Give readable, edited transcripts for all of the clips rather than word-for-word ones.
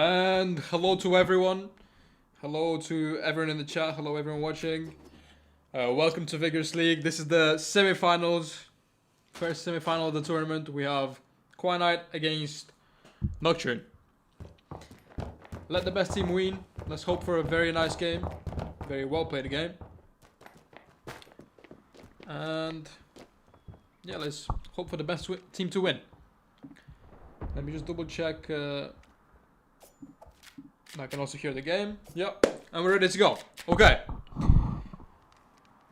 And hello to everyone. Hello to everyone in the chat. Hello everyone watching. Welcome to Vigorous League. This is the semi-finals. First semi-final of the tournament. We have Quinite against NCTRN. Let the best team win. Let's hope for a very nice game. Very well played game. And yeah, let's hope for the best team to win. Let me just double check. I can also hear the game. Yep. And we're ready to go. Okay.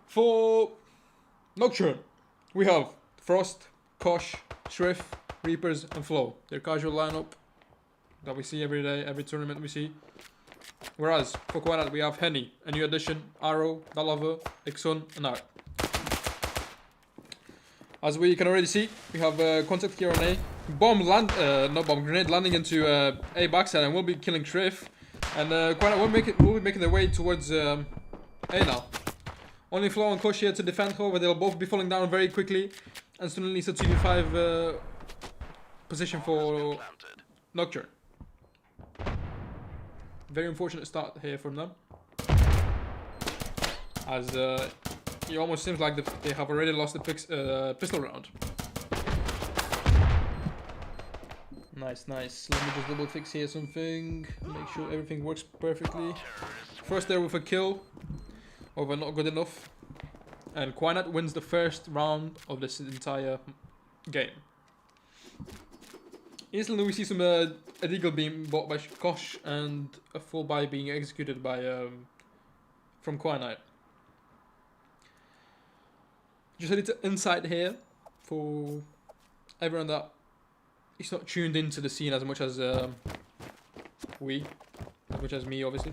For NCTRN, we have Frost, Kosh, Shrift, Reapers, and Flow. Their casual lineup that we see every day, every tournament we see. Whereas for Quinite, we have Henny, a new addition, Arrow, Dalava, Ixon, and Art. As we can already see, we have contact here on A. Grenade landing into A backside, and we'll be killing Shrift. And Quinite will be making their way towards A now. Only Flow and Kosh here to defend, however, they'll both be falling down very quickly. And suddenly it's a 2v5 position for NCTRN. Very unfortunate start here from them. As it almost seems like they have already lost the pistol round. Nice, nice. Let me just double fix here something. Make sure everything works perfectly. First there with a kill. Over not good enough. And Quinite wins the first round of this entire game. Instantly we see some a deagle beam bought by Kosh and a full buy being executed by from Quinite. Just a little insight here for everyone that is not tuned into the scene as much as as much as me, obviously.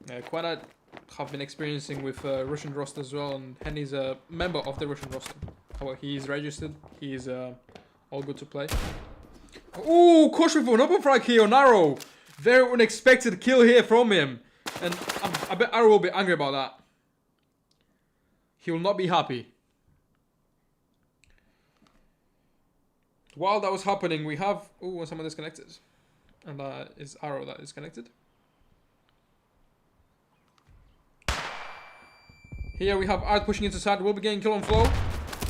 Quinite have been experiencing with Russian roster as well, and Henny's a member of the Russian roster. However, he's registered. He's all good to play. Oh, Kosh with an open frag here on Arrow. Very unexpected kill here from him, and I bet Arrow will be angry about that. He will not be happy. While that was happening, we have... Oh, someone disconnected. And that is Arrow that is connected. Here we have Art pushing into side. Will be getting kill on Flow.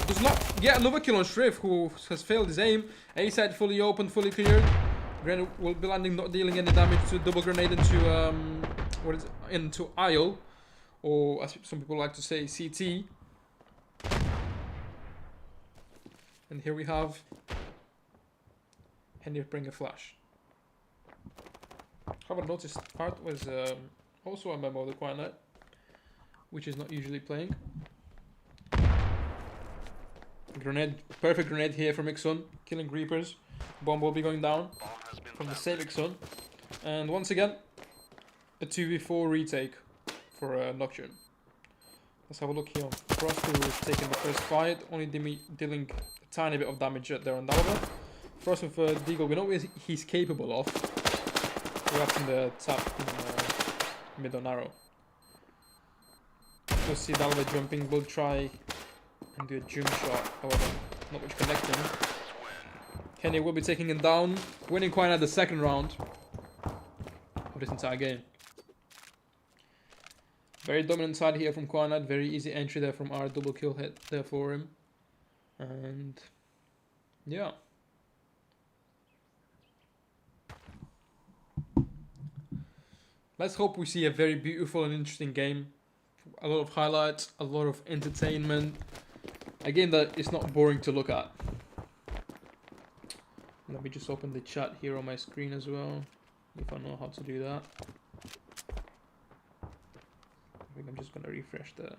Does not get another kill on Shrift, who has failed his aim. A side fully open, fully cleared. Grenade will be landing, not dealing any damage to double grenade into... into Isle. Or as some people like to say, CT. And here we have... Henry bring a flash. However, noticed Art was also a member of the Quinite, which is not usually playing. Grenade, perfect grenade here from Ixon, killing Reapers. Bomb will be going down from the same Ixon. And once again, a 2v4 retake for NCTRN. Let's have a look here on Frost, who is taking the first fight, only dealing a tiny bit of damage there on Dalva. Frost with deagle, we know what he's capable of. We're up in the top in mid on Arrow. We'll see Dalva jumping, we'll try and do a jump shot, however, not much connecting. Kenny will be taking him down, winning Quinite the second round of this entire game. Very dominant side here from Quinite, very easy entry there from our double kill hit there for him. And yeah. Let's hope we see a very beautiful and interesting game. A lot of highlights, a lot of entertainment. A game that is not boring to look at. Let me just open the chat here on my screen as well, if I know how to do that. I think I'm just gonna refresh the...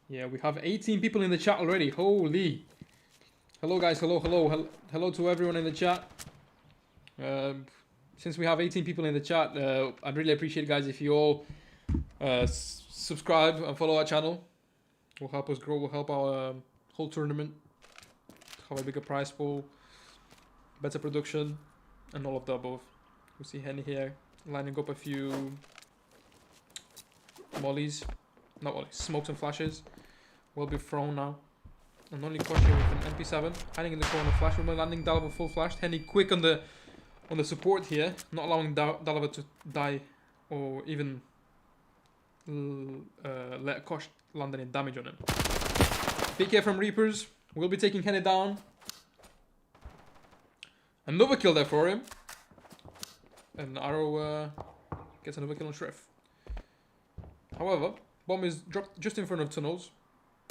Yeah, we have 18 people in the chat already. Holy! Hello guys, hello to everyone in the chat. Since we have 18 people in the chat, I'd really appreciate, guys, if you all subscribe and follow our channel. Will help us grow, will help our whole tournament. Have a bigger prize pool, better production, and all of the above. We see Henny here lining up a few mollies, not mollies, smokes and flashes. Will be thrown now. And only Kosh here with an MP7, hiding in the corner, flash will be landing, Dalva full flashed. Henny quick on the on the support here, not allowing Dalava to die or even let Kosh land any damage on him. PK from Reapers. We'll be taking Henny down. Another kill there for him. And Arrow gets another kill on Shrift. However, bomb is dropped just in front of tunnels.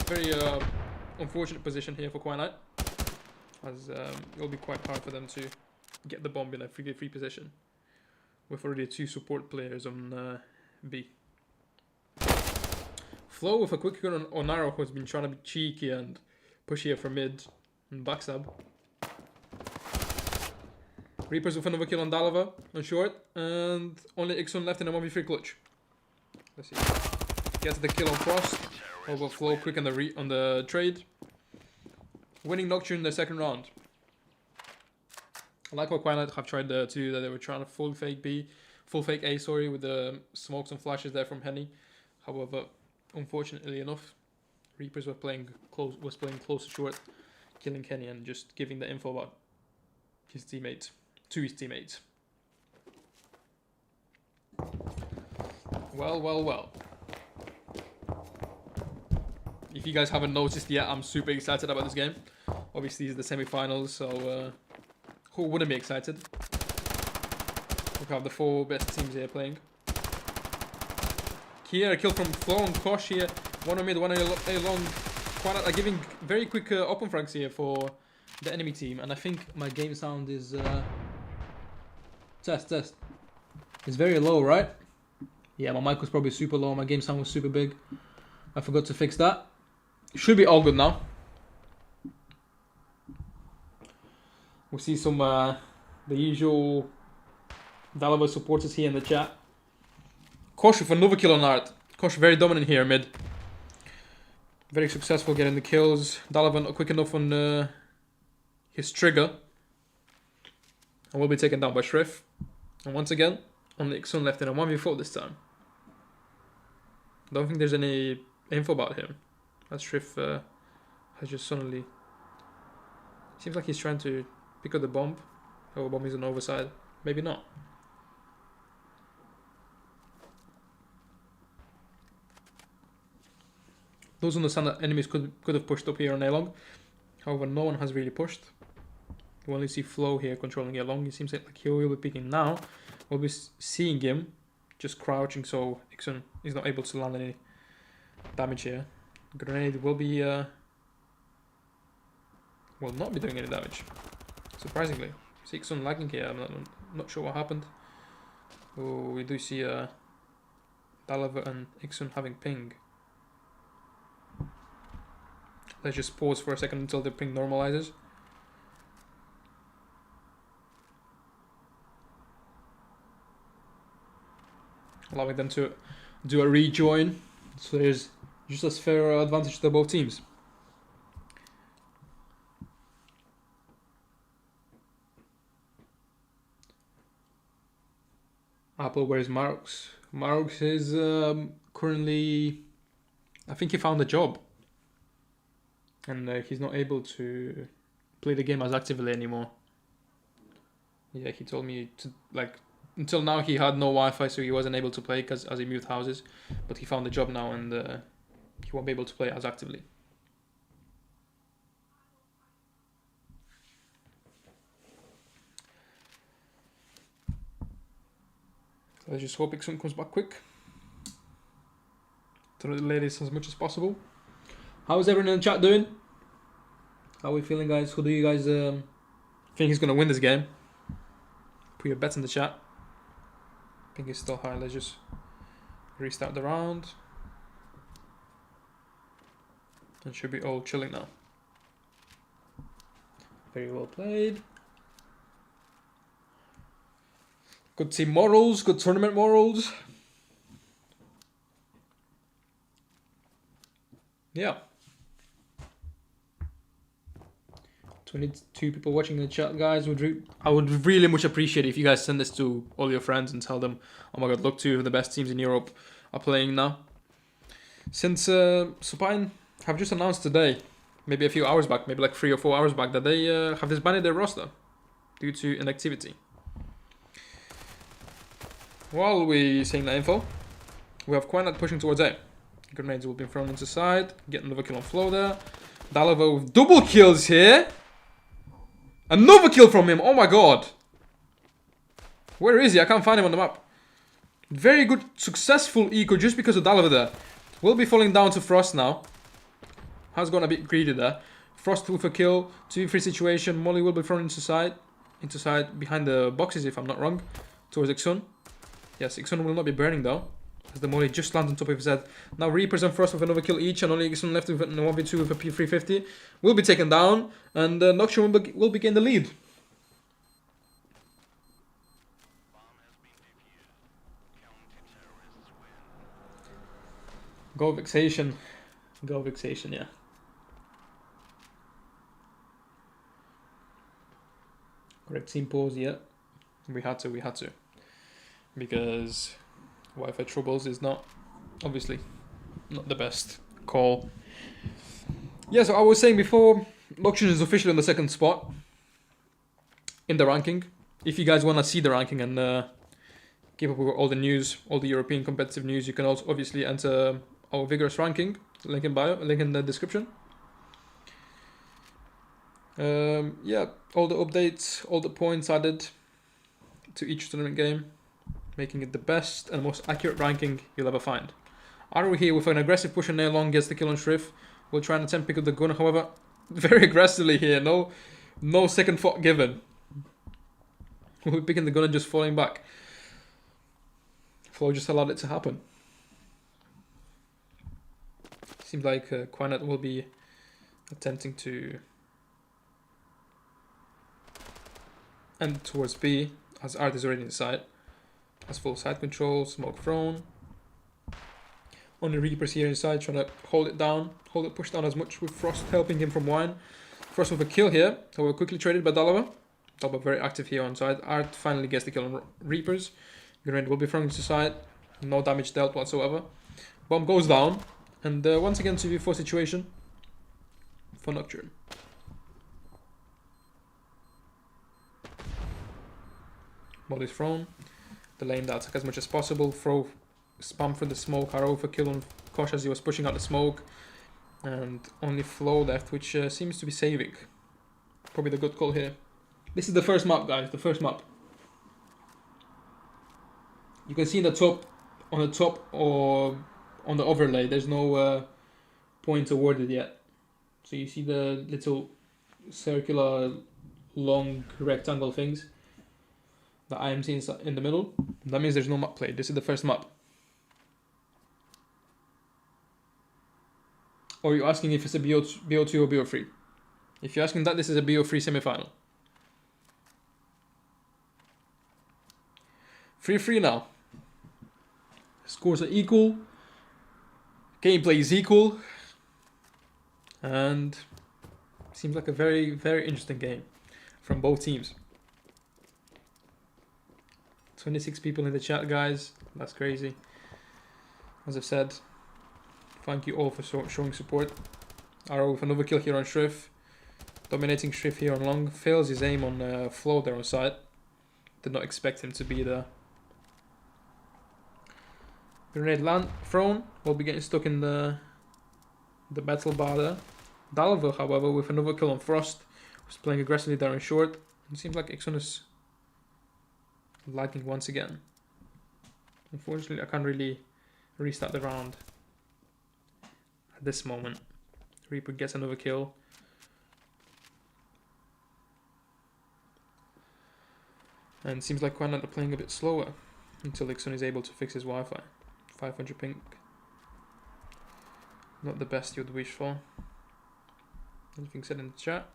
Very unfortunate position here for Quinite, as it'll be quite hard for them to get the bomb in a 3v3 position with already 2 support players on B. Flow with a quick gun on Arrow, who's been trying to be cheeky and push here from mid and backstab. Reapers with another kill on Dalava on short, and only Ixon left in a 1v3 clutch. Let's see. Gets the kill on Frost. Over Flow quick on the trade. Winning Nocturne in the second round. I like what Quinite have tried to do, that they were trying to full fake A, sorry, with the smokes and flashes there from Henny. However, unfortunately enough, Reapers were playing close to short, killing Henny and just giving the info about his teammates to his teammates. Well. If you guys haven't noticed yet, I'm super excited about this game. Obviously, it's the semi-finals, so who wouldn't be excited? We have the 4 best teams here playing. Here, a kill from Flow and Kosh here. One on mid, one A long. Quite giving very quick open frags here for the enemy team. And I think my game sound is... Test. It's very low, right? Yeah, my mic was probably super low. My game sound was super big. I forgot to fix that. Should be all good now. We see some the usual Dalava supporters here in the chat. Kosh with another kill on Art. Kosh very dominant here mid. Very successful getting the kills. Dalava not quick enough on his trigger. And will be taken down by Shrift. And once again, only Ixon left in a 1v4 this time. Don't think there's any info about him. That Shrift has just suddenly... Seems like he's trying to pick up the bomb. Oh, bomb is on the overside. Maybe not. Those understand that enemies could have pushed up here on A-Long. However, no one has really pushed. We only see Flow here controlling A-Long. It seems like he will be picking now. We'll be seeing him just crouching, so Ixon is not able to land any damage here. Grenade will be will not be doing any damage, surprisingly. See Ixon lagging here. I'm not sure what happened. Oh, we do see Dalava and Ixon having ping. Let's just pause for a second until the ping normalizes. Allowing them to do a rejoin, so there's just as fair advantage to both teams. Apple, where's Marx? Marx is currently, I think he found a job, and he's not able to play the game as actively anymore. Yeah, he told me to, like, until now he had no Wi-Fi, so he wasn't able to play as he moved houses. But he found a job now, and he won't be able to play as actively. So let's just hope Ixon comes back quick to relay this as much as possible. How is everyone in the chat doing? How are we feeling, guys? Who do you guys think is going to win this game? Put your bets in the chat. Ping is still high. Let's just restart the round. And should be all chilling now. Very well played. Good team morals, good tournament morals. Yeah. 22 people watching in the chat, guys. I would really much appreciate it if you guys send this to all your friends and tell them, oh my god, look, 2 of the best teams in Europe are playing now. Since Supine have just announced today, maybe a few hours back, maybe like 3 or 4 hours back, that they have disbanded their roster due to inactivity. While we seeing that info, we have Quinat pushing towards A. Grenades will be thrown into side. Get another kill on flow there. Dalava with double kills here. Another kill from him. Oh my god. Where is he? I can't find him on the map. Very good, successful eco just because of Dalava there. Will be falling down to Frost now. Has gone a bit greedy there. Frost with a kill. 2v3 situation. Molly will be thrown into side. Behind the boxes if I'm not wrong. Towards Ixun. Yes, Ixun will not be burning though. As the Molly just lands on top of his head. Now Reapers and Frost with another kill each. And only Ixun left with a 1v2 with a P350. Will be taken down. And Nocturne will begin the lead. Go Vexation. Go Vexation, yeah. Correct team pause, yeah. We had to. Because Wi-Fi troubles is not, obviously, not the best call. Yeah, so I was saying before, Nocturne is officially on the second spot in the ranking. If you guys want to see the ranking and keep up with all the news, all the European competitive news, you can also obviously enter our Vigorous ranking. Link in bio, link in the description. Yeah, all the updates, all the points added to each tournament game, making it the best and most accurate ranking you'll ever find. Aru here with an aggressive push on nail long gets the kill on Shrift. We'll try and attempt pick up the gun, however, very aggressively here. No second thought given. We'll be picking the gun and just falling back. Flow just allowed it to happen. Seems like Quinat will be attempting to end towards B, as Art is already inside. Has full side control, smoke thrown. Only Reapers here inside trying to hold it down, push down as much with Frost helping him from wine. Frost with a kill here, so we're quickly traded by Dalava. Dalava very active here on side. Art finally gets the kill on Reapers. Grenade will be thrown into side, no damage dealt whatsoever. Bomb goes down, and once again 2v4 situation for Nocturne. Molly's thrown. Delaying the attack as much as possible. Throw spam through the smoke. Arrow for kill on Kosh as he was pushing out the smoke. And only Flow left, which seems to be saving. Probably the good call here. This is the first map, guys. The first map. You can see in the top, on the top or on the overlay, there's no points awarded yet. So you see the little circular, long rectangle things. The IMC in the middle. That means there's no map played. This is the first map. Or you're asking if it's a BO2 or BO3. If you're asking that, this is a BO3 semi-final. 3-3 now. Scores are equal. Gameplay is equal. And seems like a very, very interesting game from both teams. 26 people in the chat, guys. That's crazy. As I've said, thank you all for showing support. Arrow with another kill here on Shrift. Dominating Shrift here on long. Fails his aim on Flow there on side. Did not expect him to be there. Grenade land thrown. Will be getting stuck in the battle bar there. Dalva, however, with another kill on Frost. Was playing aggressively there in short. It seems like Ixon is lagging once again. Unfortunately, I can't really restart the round at this moment. Reaper gets another kill. And it seems like Quinat are playing a bit slower until Ixon is able to fix his Wi-Fi. 500 ping. Not the best you'd wish for. Anything said in the chat?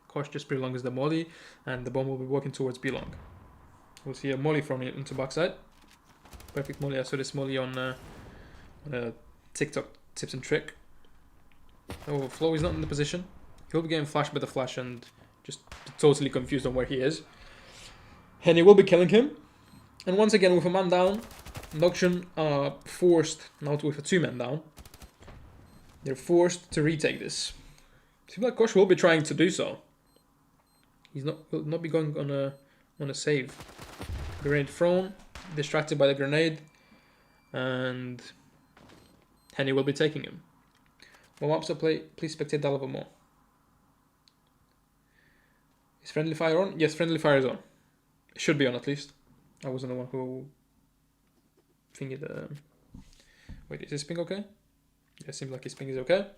Kosh just prolongs the molly, and the bomb will be walking towards B long. We'll see a molly from it into backside. Perfect molly. I saw this molly on TikTok tips and trick. Oh, Flow is not in the position. He'll be getting flashed by the flash and just totally confused on where he is. Henny will be killing him. And once again, with a man down, Nocturne are forced, now with a 2-man down, they're forced to retake this. Seems like Kosh will be trying to do so. Will not be going on a save. Grenade thrown, distracted by the grenade, and Henny will be taking him. More maps to play. Please spectate Dalva more. Is friendly fire on? Yes, friendly fire is on. It should be on at least. I wasn't the one who thingy the. Wait, is his ping okay? Yeah, it seems like his ping is okay.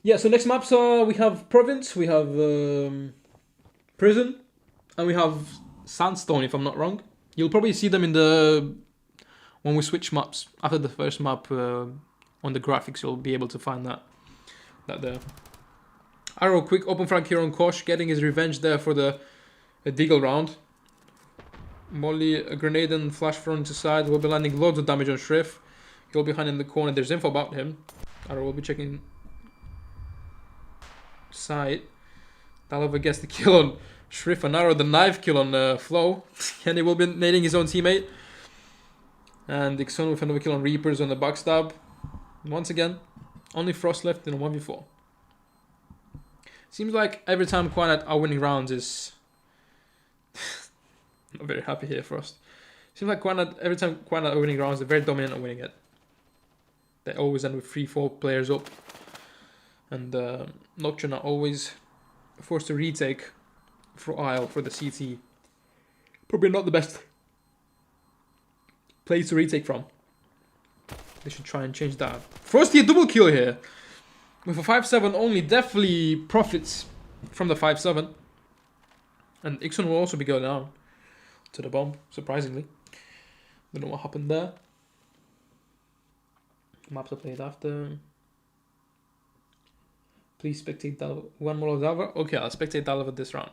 Yeah, so next maps we have Province, we have Prison, and we have Sandstone, if I'm not wrong. You'll probably see them in the when we switch maps after the first map on the graphics. You'll be able to find that there. Arrow, quick open frag here on Kosh, getting his revenge there for the Deagle round. Molly, a grenade and flash thrown to side. Will be landing loads of damage on Shrift. He'll be behind in the corner. There's info about him. Arrow will be checking side. Dalva gets the kill on Shrift, and Arrow the knife kill on Flo. And he will be nading his own teammate. And Ixon with another kill on Reapers on the backstab. Once again, only Frost left in a 1v4. Seems like every time Quiet are winning rounds is... Not very happy here, Frost. Seems like every time Quiet are winning rounds, they're very dominant on winning it. They always end with 3-4 players up. And Nocturne are always forced to retake for Isle, for the CT. Probably not the best place to retake from. They should try and change that. Frosty a double kill here. With a 5-7 only, definitely profits from the 5-7. And Ixon will also be going down to the bomb, surprisingly. Don't know what happened there. Maps are played after. Please spectate Dalva. One more of Dalva. Okay, I'll spectate Dalva this round.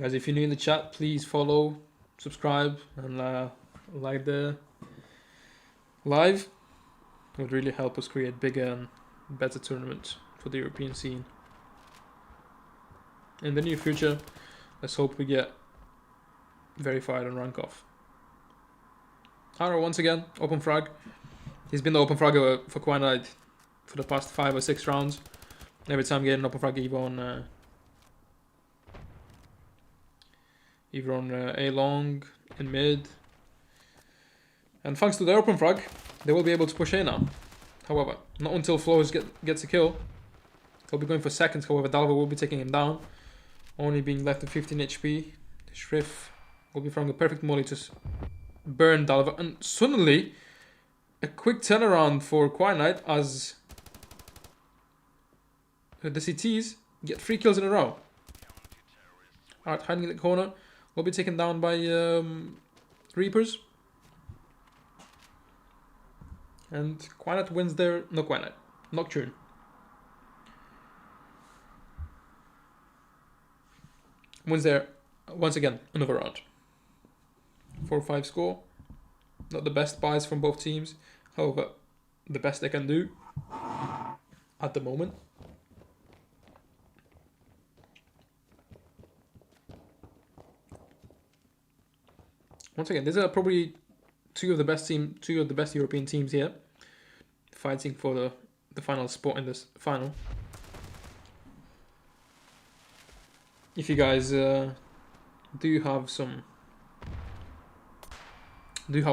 Guys, if you're new in the chat, please follow, subscribe, and like the live. It would really help us create bigger and better tournaments for the European scene. In the near future, let's hope we get verified on rank off. Arrow once again, open frag. He's been the open fragger for Quinite for the past 5 or 6 rounds. Every time getting an open frag either on A long, in mid. And thanks to their open frag, they will be able to push A now. However, not until Flores gets a kill. He'll be going for seconds, however Dalva will be taking him down. Only being left with 15 HP. Shrift will be throwing a perfect molly to burn Dalva. And suddenly, a quick turnaround for Quinite as the CTs get 3 kills in a row. Art hiding in the corner. Will be taken down by Reapers. And Quinite wins their... No, Quinite. Nocturne. Wins there once again, another round. 4-5 score. Not the best buys from both teams. However, the best they can do at the moment. Once again, these are probably two of the best European teams here, fighting for the final spot in this final. If you guys do have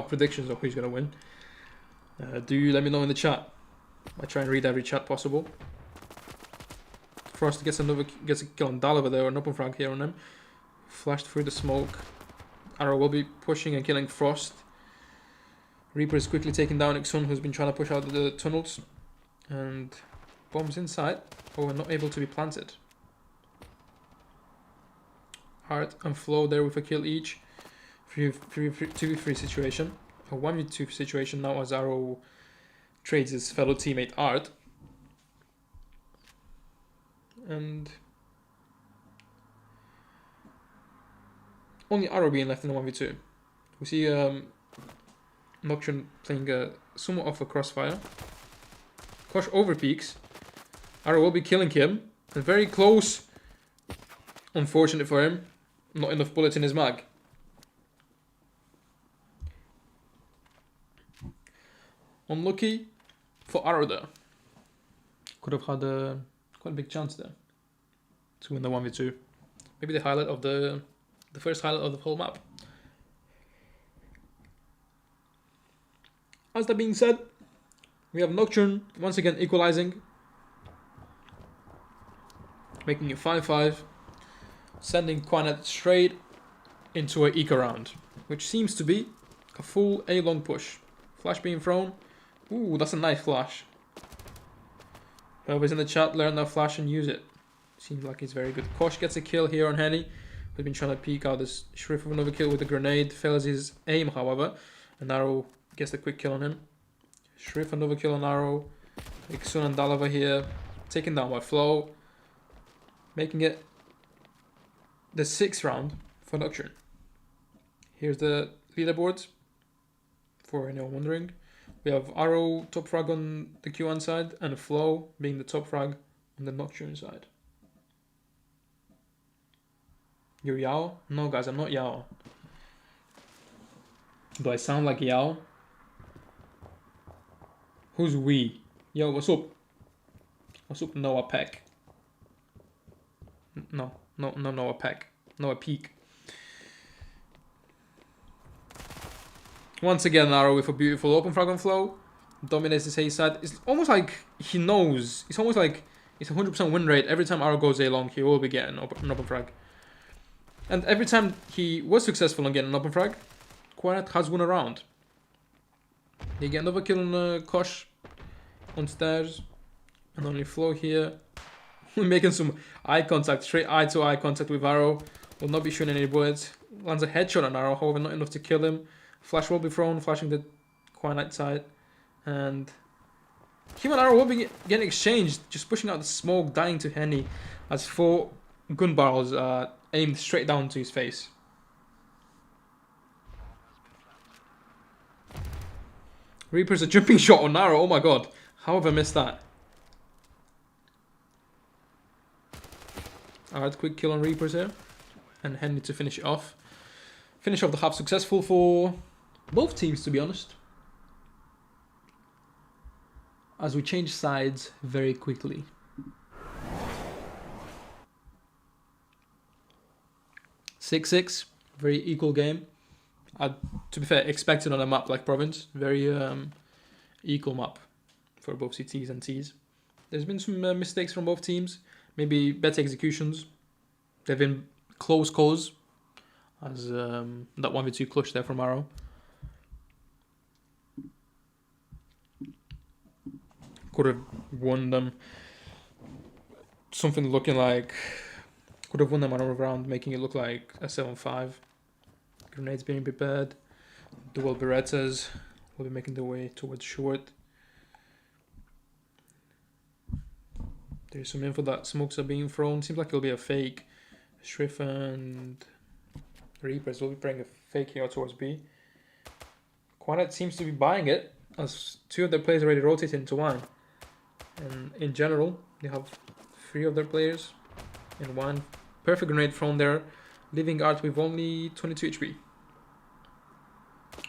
predictions of who's gonna win, do let me know in the chat. I try and read every chat possible. Frost gets a kill on Dalva there, an open frag here on him. Flashed through the smoke. Arrow will be pushing and killing Frost. Reaper is quickly taking down Ixun, who's been trying to push out the tunnels. And bombs inside, but not able to be planted. Heart and Flow there with a kill each. 2v3 situation. A 1v2 situation now as Arrow trades his fellow teammate Art. And only Arrow being left in the 1v2. We see Nocturne playing somewhat off a crossfire. Kosh overpeaks. Arrow will be killing him. And very close. Unfortunate for him. Not enough bullets in his mag. Unlucky for Arrow there. Could have had quite a big chance there to win the 1v2. Maybe the highlight of the first highlight of the whole map. As that being said, we have Nocturne once again equalizing, making it 5-5, sending Quanet straight into an eco round, which seems to be a full A long push. Flash being thrown. Ooh, that's a nice flash. Whoever's in the chat, learn that flash and use it. Seems like he's very good. Kosh gets a kill here on Henny, who's been trying to peek out this Shrift with another kill with a grenade. Fails his aim, however, and Arrow gets the quick kill on him. Shrift another kill on Arrow. Iksun and Dalava here, taken down by Flow, making it the 6th round for Nocturne. Here's the leaderboards, for anyone wondering. We have Arrow top frag on the Q1 side, and Flow being the top frag on the Nocturne side. You're Yao? No guys, I'm not Yao. Do I sound like Yao? Who's we? Yo, what's up? What's up, Noah Peck? No Noah Peck. Noah Peak. Once again, Arrow with a beautiful open frag on Flow. Dominates his A side. It's almost like he knows. It's almost like it's 100% win rate. Every time Arrow goes A long, he will be getting an open frag. And every time he was successful in getting an open frag, Quanet has won a round. They get another kill on Kosh on stairs. And only Flow here. We're making some eye contact, straight eye to eye contact with Arrow. Will not be shooting any bullets. Lands a headshot on Arrow, however not enough to kill him. Flash will be thrown, flashing the Quanet side. And him and Arrow will be getting exchanged, just pushing out the smoke, dying to Henny as 4 gun barrels aimed straight down to his face. Reaper's a jumping shot on Arrow, oh my god. How have I missed that? Alright, quick kill on Reapers here. And Henry to finish it off. Finish off the half successful for both teams, to be honest. As we change sides very quickly. (6-6), very equal game. To be fair, expected on a map like Province. Very equal map for both CTs and Ts. There's been some mistakes from both teams. Maybe better executions. They've been close calls. As that 1v2 clutch there from Arrow. Could have won them. Something looking like... Could have won them another round, making it look like a 7-5. Grenades being prepared. Dual Berettas will be making their way towards short. There's some info that smokes are being thrown. Seems like it'll be a fake. Shrift and Reapers will be playing a fake here towards B. Quanet seems to be buying it, as 2 of their players already rotated into 1. And in general, they have 3 of their players in 1. Perfect grenade thrown there, leaving Art with only 22 HP.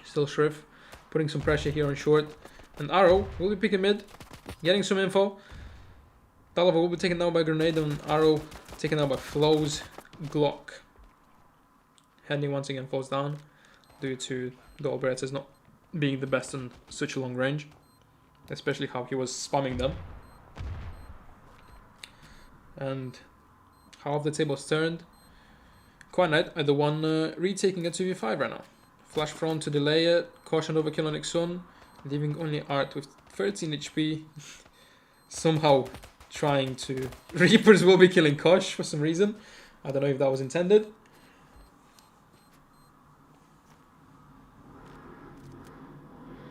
Still Shrift, putting some pressure here on short. And Arrow will be picking mid, getting some info. Dalava will be taken down by grenade, and Arrow taken down by Flow's Glock. Henny once again falls down due to the operators not being the best in such a long range, especially how he was spamming them. And half the tables turned. Quanet are the one retaking a 2v5 right now. Flash front to delay it. Caution overkill on Iksun, leaving only Art with 13 HP. Somehow trying to... Reapers will be killing Kosh for some reason. I don't know if that was intended.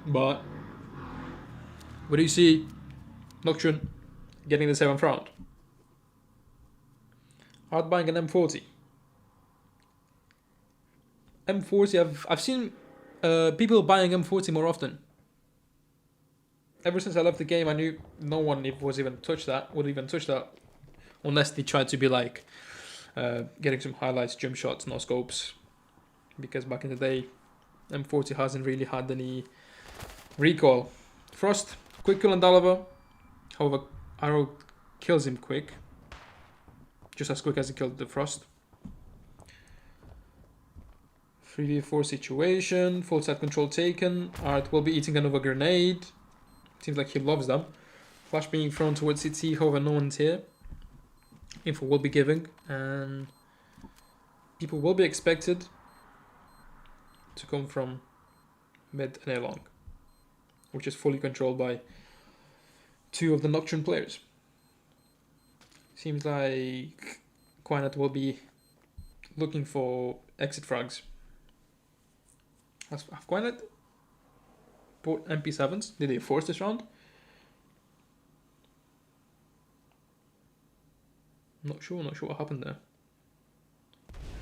But what do you see? Nocturne getting the 7th round. Art buying an M40. M40, I've seen people buying M40 more often. Ever since I left the game, I knew no one would even touch that, unless they tried to be like getting some highlights, jump shots, no scopes. Because back in the day, M40 hasn't really had any recoil Frost, quick kill on Dalava. However, Arrow kills him quick. Just as quick as he killed the Frost. 3v4 situation, full side control taken. Art will be eating another grenade. Seems like he loves them. Flash being thrown towards CT, however no one's here. Info will be giving, and people will be expected to come from mid and A long, which is fully controlled by 2 of the Nocturne players. Seems like Quinat will be looking for exit frags. Have Quinat bought MP7s? Did they force this round? Not sure what happened there.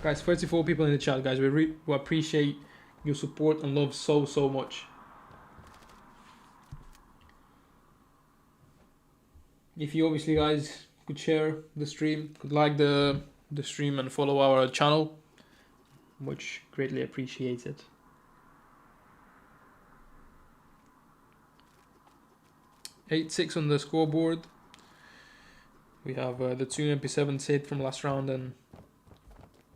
Guys, 34 people in the chat, guys. We appreciate your support and love so much. If you obviously guys could share the stream, could like the stream and follow our channel, much greatly appreciated. (8-6) on the scoreboard. We have the 2 MP7s hit from last round and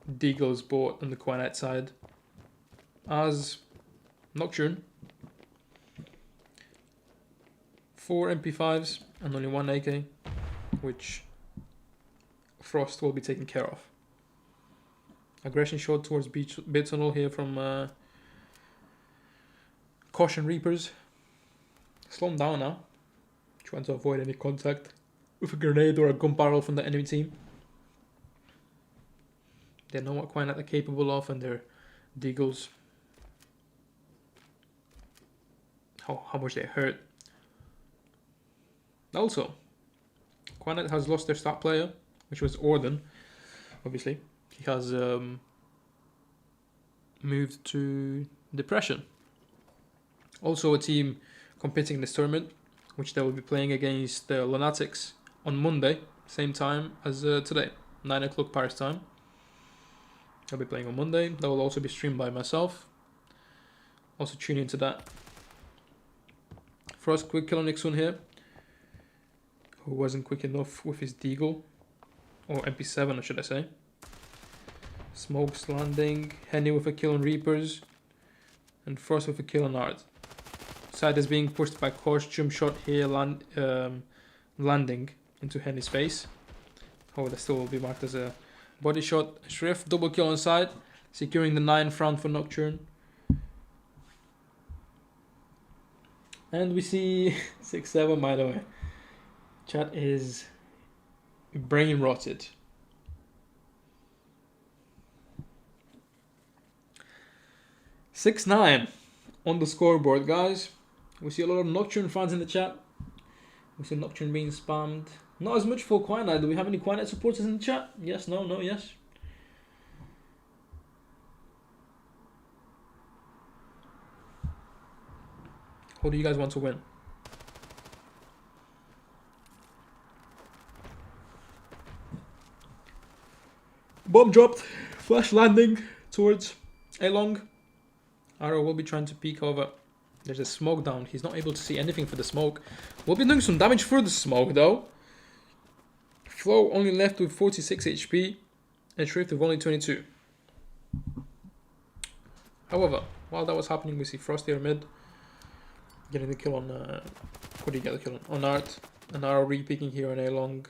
Deagle's bought on the Quinite side. As Nocturne, 4 MP5s and only 1 AK, which Frost will be taken care of. Aggression shot towards B tunnel here from Caution Reapers. Slow them down now, trying to avoid any contact with a grenade or a gun barrel from the enemy team. They know what Quinat are capable of, and their Deagles, how much they hurt. Also, Quinat has lost their star player, which was Orden. Obviously, he has moved to Depression. Also, a team competing in this tournament, which they will be playing against the Lunatics on Monday, same time as today, 9 o'clock Paris time. I'll be playing on Monday. That will also be streamed by myself. Also tune into that. Frost quick kill on Nixon here, who wasn't quick enough with his Deagle, or MP7 should I say. Smokes landing, Henny with a kill on Reapers, and Frost with a kill on Art. Side is being pushed by Costume shot here, landing into Henny's face. However, that still will be marked as a body shot. Shrift double kill on side, securing the 9th round for Nocturne. And we see 6-7 by the way. Chat is brain rotted. (6-9) on the scoreboard, guys. We see a lot of Nocturne fans in the chat. We see Nocturne being spammed. Not as much for Quinite. Do we have any Quinite supporters in the chat? Yes, no, no, yes. Who do you guys want to win? Bomb dropped. Flash landing towards A-long. Arrow will be trying to peek over. There's a smoke down. He's not able to see anything for the smoke. We'll be doing some damage through the smoke though. Flow only left with 46 HP and Shrift with only 22. However, while that was happening, we see Frost here mid getting the kill on what do you get the kill on Art, and Arrow re-peeking here on A-long,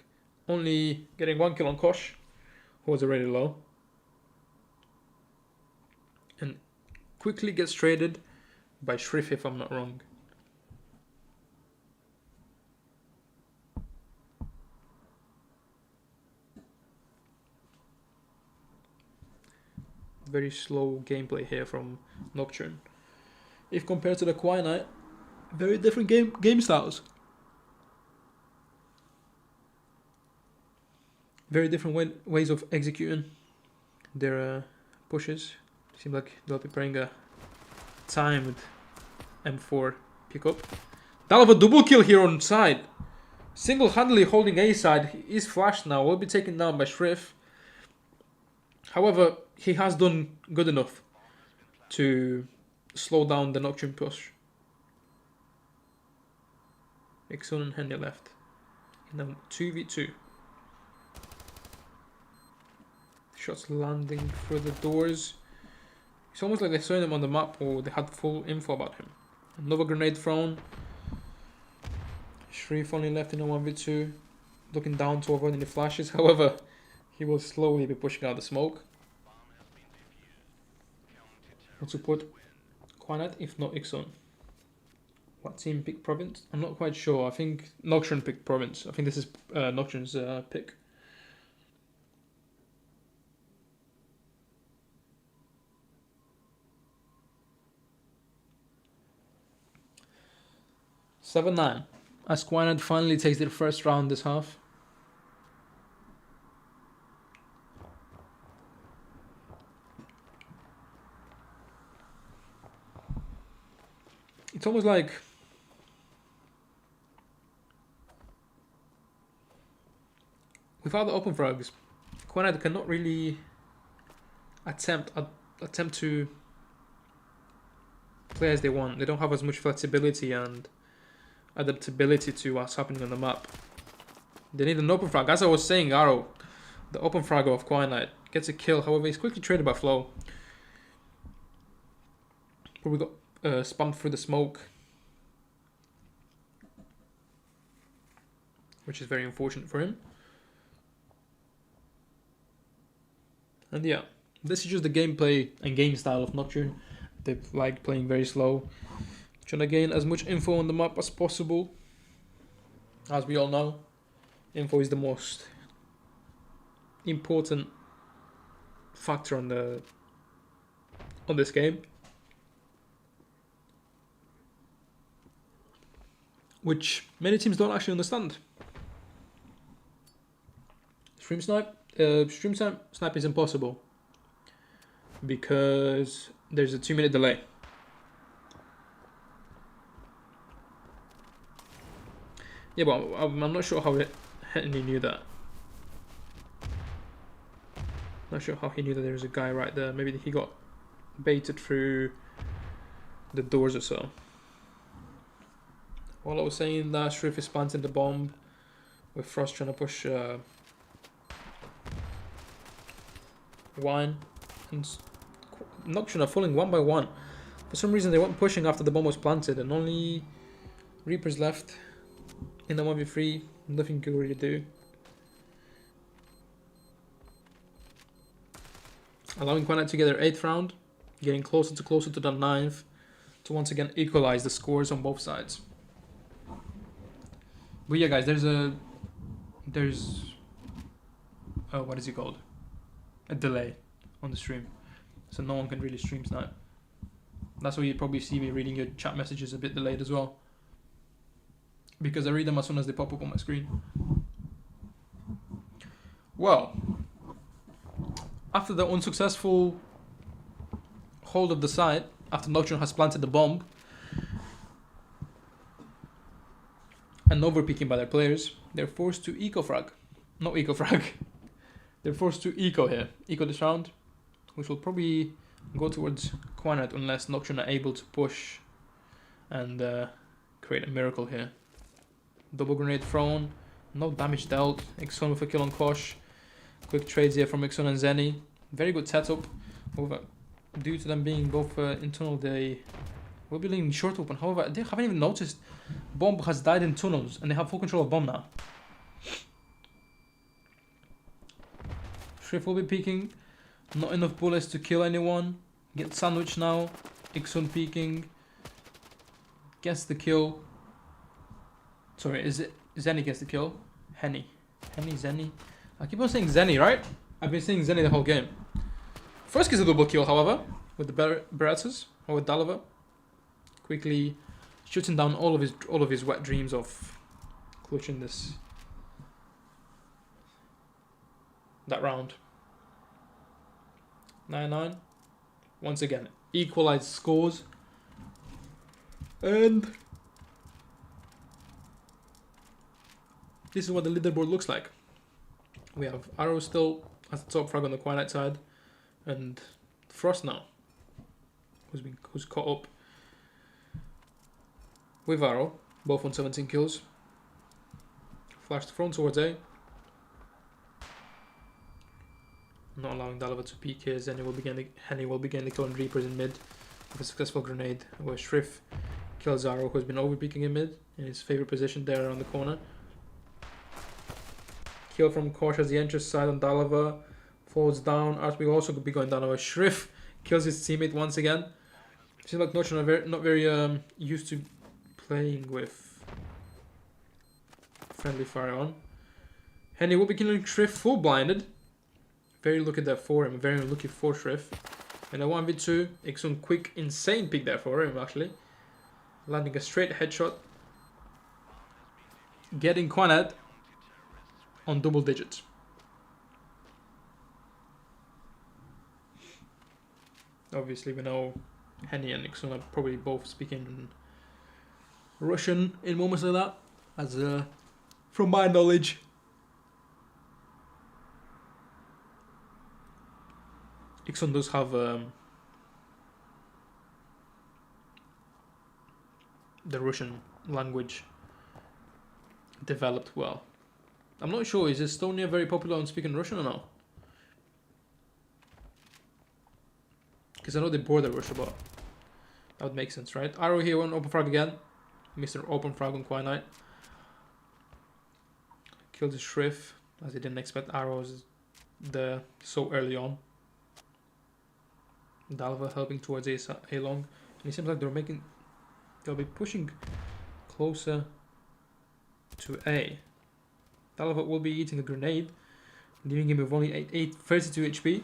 only getting 1 kill on Kosh, who was already low, and quickly gets traded by Shrift if I'm not wrong. Very slow gameplay here from Nocturne. If compared to the Quinite, very different game styles. Very different ways of executing their pushes. Seems like they'll be playing a timed M4 pickup. Dalva double kill here on side. Single-handedly holding A side. He is flashed now. Will be taken down by Shrift. However, he has done good enough to slow down the Nocturne push. Exxon and Henry left in a 2v2. Shots landing through the doors. It's almost like they saw him on the map or they had full info about him. Another grenade thrown. Shrif only left in a 1v2. Looking down to avoid any flashes. However, he will slowly be pushing out the smoke. What support Quinite, if not Ixon. What team picked Province? I'm not quite sure. I think Nocturne picked Province. I think this is Nocturne's pick. (7-9) as Quinite finally takes their first round this half. It's almost like without the open frags, Quinite cannot really attempt to play as they want. They don't have as much flexibility and adaptability to what's happening on the map. They need an open frag. As I was saying, Arrow, the open frag of Quinite, gets a kill. However, he's quickly traded by Flow. But we got spammed through the smoke, which is very unfortunate for him. And yeah, this is just the gameplay and game style of Nocturne. They like playing very slow, trying to gain as much info on the map as possible. As we all know, info is the most important factor on this game, which many teams don't actually understand. Stream snipe is impossible because there's a 2-minute delay. Yeah, but I'm not sure how Henry knew that. Not sure how he knew that there was a guy right there. Maybe he got baited through the doors or so. While I was saying that, Shrif is planting the bomb with Frost trying to push Wine, and Nocturne are falling one by one. For some reason they weren't pushing after the bomb was planted, and only Reapers left in the 1v3. Nothing you could really do. Allowing Quinite to get their 8th round, getting closer to the 9th to once again equalize the scores on both sides. But yeah, guys, there's what is it called? A delay on the stream, so no one can really stream snipe. That's why you probably see me reading your chat messages a bit delayed as well, because I read them as soon as they pop up on my screen. Well, after the unsuccessful hold of the site, after Nocturne has planted the bomb and overpeaking by their players, they're forced to eco-frag. Not eco-frag. They're forced to eco here. Eco this round, which will probably go towards Quinite unless Nocturne are able to push and create a miracle here. Double grenade thrown. No damage dealt. Ixon with a kill on Kosh. Quick trades here from Ixon and Zenny. Very good setup. However, due to them being both internal, they will be leaving short open. However, they haven't even noticed Bomb has died in tunnels and they have full control of Bomb now. Shrif will be peeking. Not enough bullets to kill anyone. Get sandwiched now. Ixon peeking. Gets the kill. Sorry, is it Zenny gets the kill? Henny, Zenny. I keep on saying Zenny, right? I've been saying Zenny the whole game. First gets a double kill, however, with the Berettas, or with Daliver. Quickly shooting down all of his wet dreams of clutching that round. 9-9. Once again, equalized scores. And this is what the leaderboard looks like. We have Arrow still as the top frag on the Quinite side, and Frost now, who's caught up with Arrow, both on 17 kills. Flash to front towards A. Not allowing Dalva to peek his, and Henny will begin the kill on Reapers in mid with a successful grenade, where Shrift kills Zaro, who's been over-peeking in mid in his favorite position there around the corner. Kill from Kosh as he enters side on Dalva, falls down. Art will also be going down over Shrift, kills his teammate once again. Seems like Notch are not very used to playing with friendly fire on. Henny will be killing Shrift full blinded. Very lucky there for him, very lucky for Shrift. And a 1v2, Ixun quick, insane pick there for him actually. Landing a straight headshot. Getting Quanad on double digits. Obviously we know Henny and Ixun are probably both speaking Russian in moments like that, as from my knowledge. Ixon does have the Russian language developed well. I'm not sure, is Estonia very popular on speaking Russian or no? Because I know they border Russia, but that would make sense, right? Arrow here on open frag again. Mr. Open frag on Quinite. Killed the Shrift, as he didn't expect arrows there so early on. Dalva helping towards A long, and it seems like they'll be pushing closer to A. Dalva will be eating a grenade, leaving him with only 32 HP.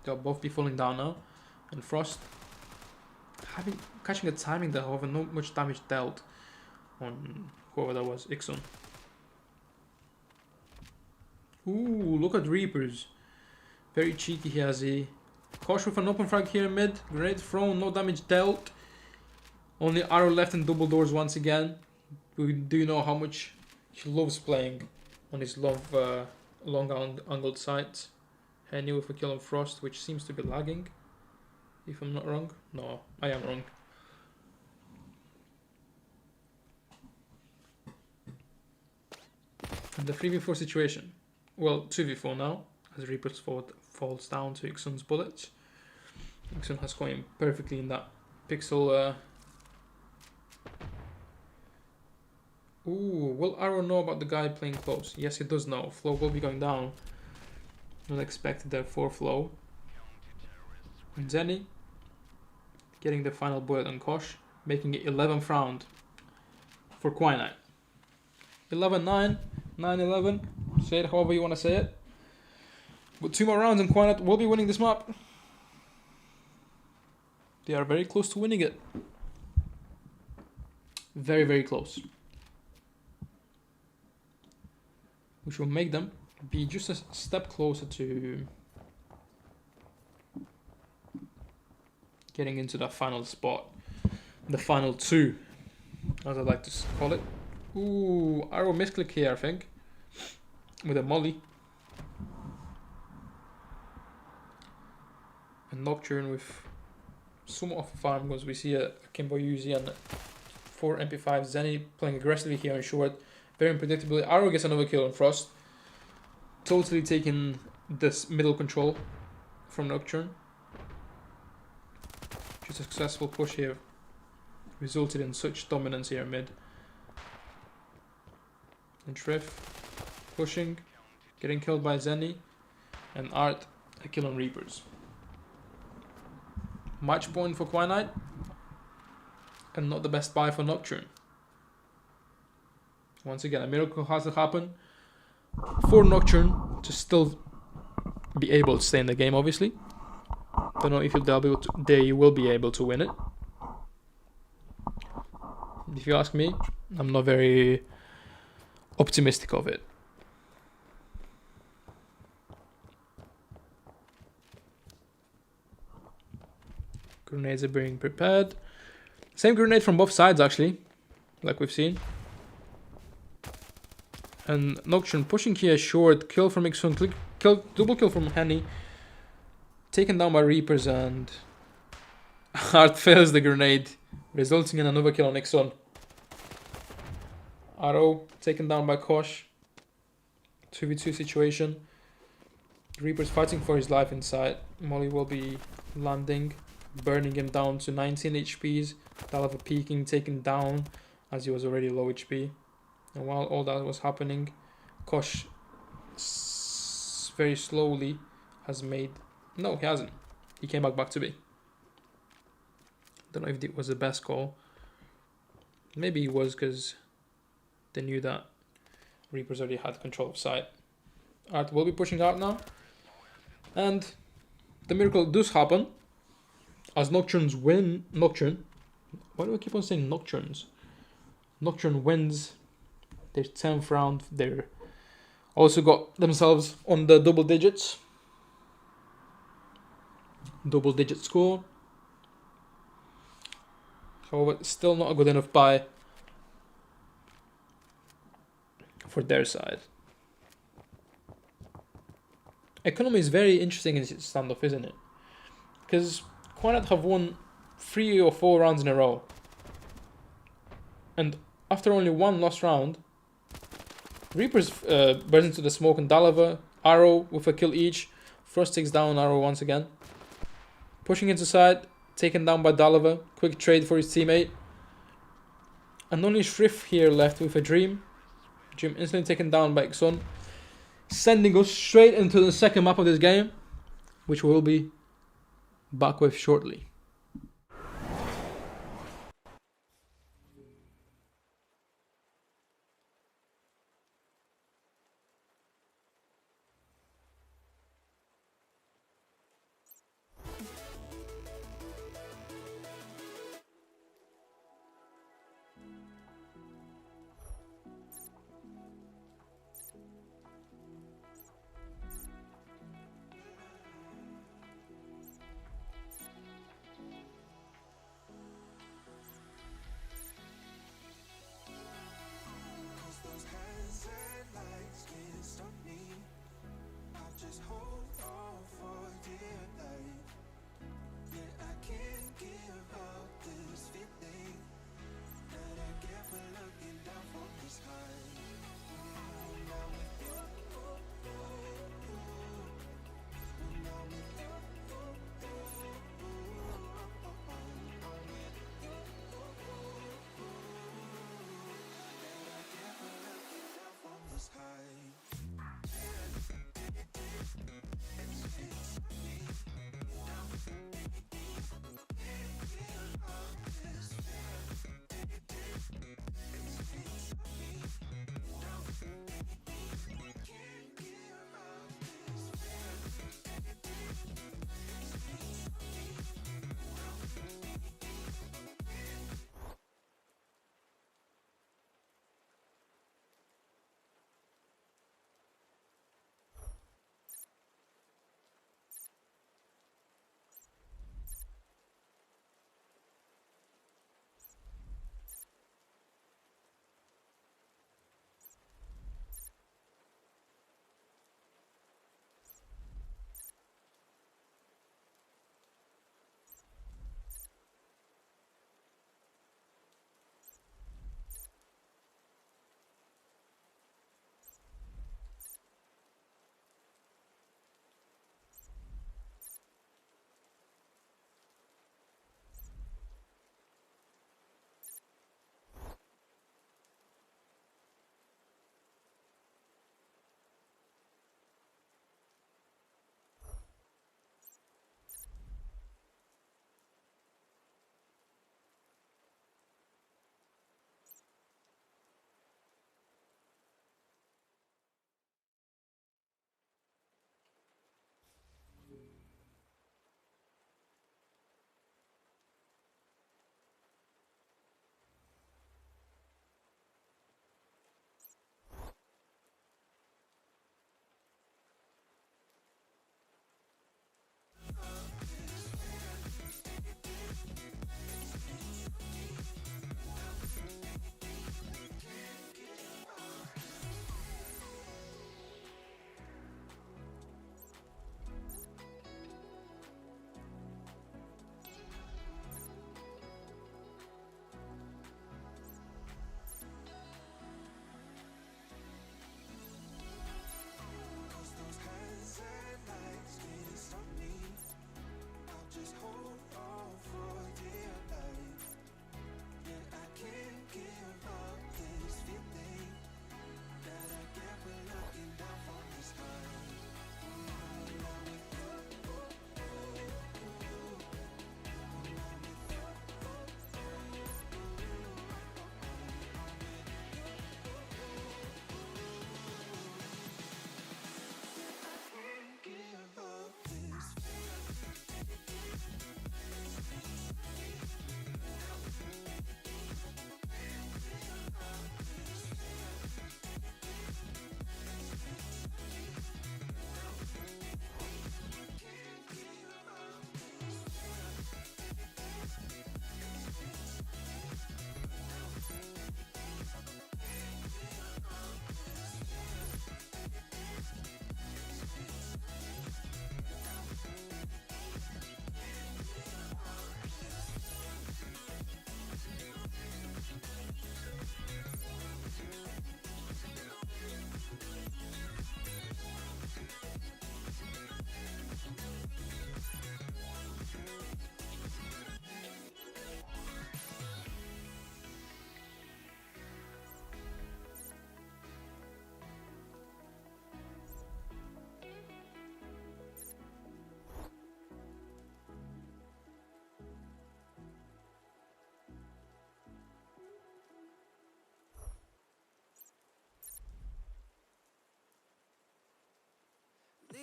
They'll both be falling down now, and Frost catching the timing there, however, not much damage dealt on whoever that was, Ixon. Ooh, look at Reapers. Very cheeky here as he Kosh with an open frag here in mid. Grenade thrown, no damage dealt. Only arrow left in double doors once again. We do know how much he loves playing on his long angled sights. Henny with a kill on Frost, which seems to be lagging. If I'm not wrong. No, I am wrong. And the 3v4 situation. Well, 2v4 now, as Reaper's falls down to Ixon's bullets. Ixon has caught him perfectly in that pixel. Ooh, will Arrow know about the guy playing close? Yes, he does know. Flow will be going down. Not expected there for Flow. And Zenny getting the final bullet on Kosh, making it 11th round for Quinite. 11-9, 9-11, say it however you want to say it. But 2 more rounds and Quinite will be winning this map. They are very close to winning it. Very, very close. Which will make them be just a step closer to getting into that final spot. The final 2, as I like to call it. Ooh, arrow misclick here, I think. With a molly. And Nocturne with somewhat of a farm, because we see a Kimbo Uzi and 4 MP5. Zenny playing aggressively here on short. Very unpredictably. Arrow gets another kill on Frost. Totally taking this middle control from Nocturne. Just a successful push here resulted in such dominance here mid. And Triff pushing, getting killed by Zenny, and Art a kill on Reapers. Match point for Quinite, and not the best buy for Nocturne. Once again, a miracle has to happen for Nocturne to still be able to stay in the game, obviously. Don't know if they will be able to win it. If you ask me, I'm not very optimistic of it. Grenades are being prepared. Same grenade from both sides, actually, like we've seen. And Nocturne pushing here short, kill from Ixon, double kill from Henny. Taken down by Reapers, and Art fails the grenade, resulting in another kill on Ixon. Arrow taken down by Kosh. 2v2 situation. Reaper's fighting for his life inside. Molly will be landing, burning him down to 19 HPs. Dalava peeking, taken down as he was already low HP. And while all that was happening, Kosh very slowly has made... No, he hasn't. He came back to B. Don't know if it was the best call. Maybe it was because they knew that Reapers already had control of site. Art will be pushing out now. And the miracle does happen. As Nocturnes win... Nocturne? Why do I keep on saying Nocturnes? Nocturne wins their 10th round. They're also got themselves on the double digits. Double digit score. However, still not a good enough buy for their side. Economy is very interesting in this standoff, isn't it? Because Quinat have won 3 or 4 rounds in a row. And after only one lost round, Reapers burst into the smoke and Dalava, Arrow with a kill each. Frost takes down Arrow once again. Pushing into side, taken down by Dalava. Quick trade for his teammate. And only Shrift here left with a Dream. Dream instantly taken down by Xon. Sending us straight into the second map of this game, which we'll be back with shortly.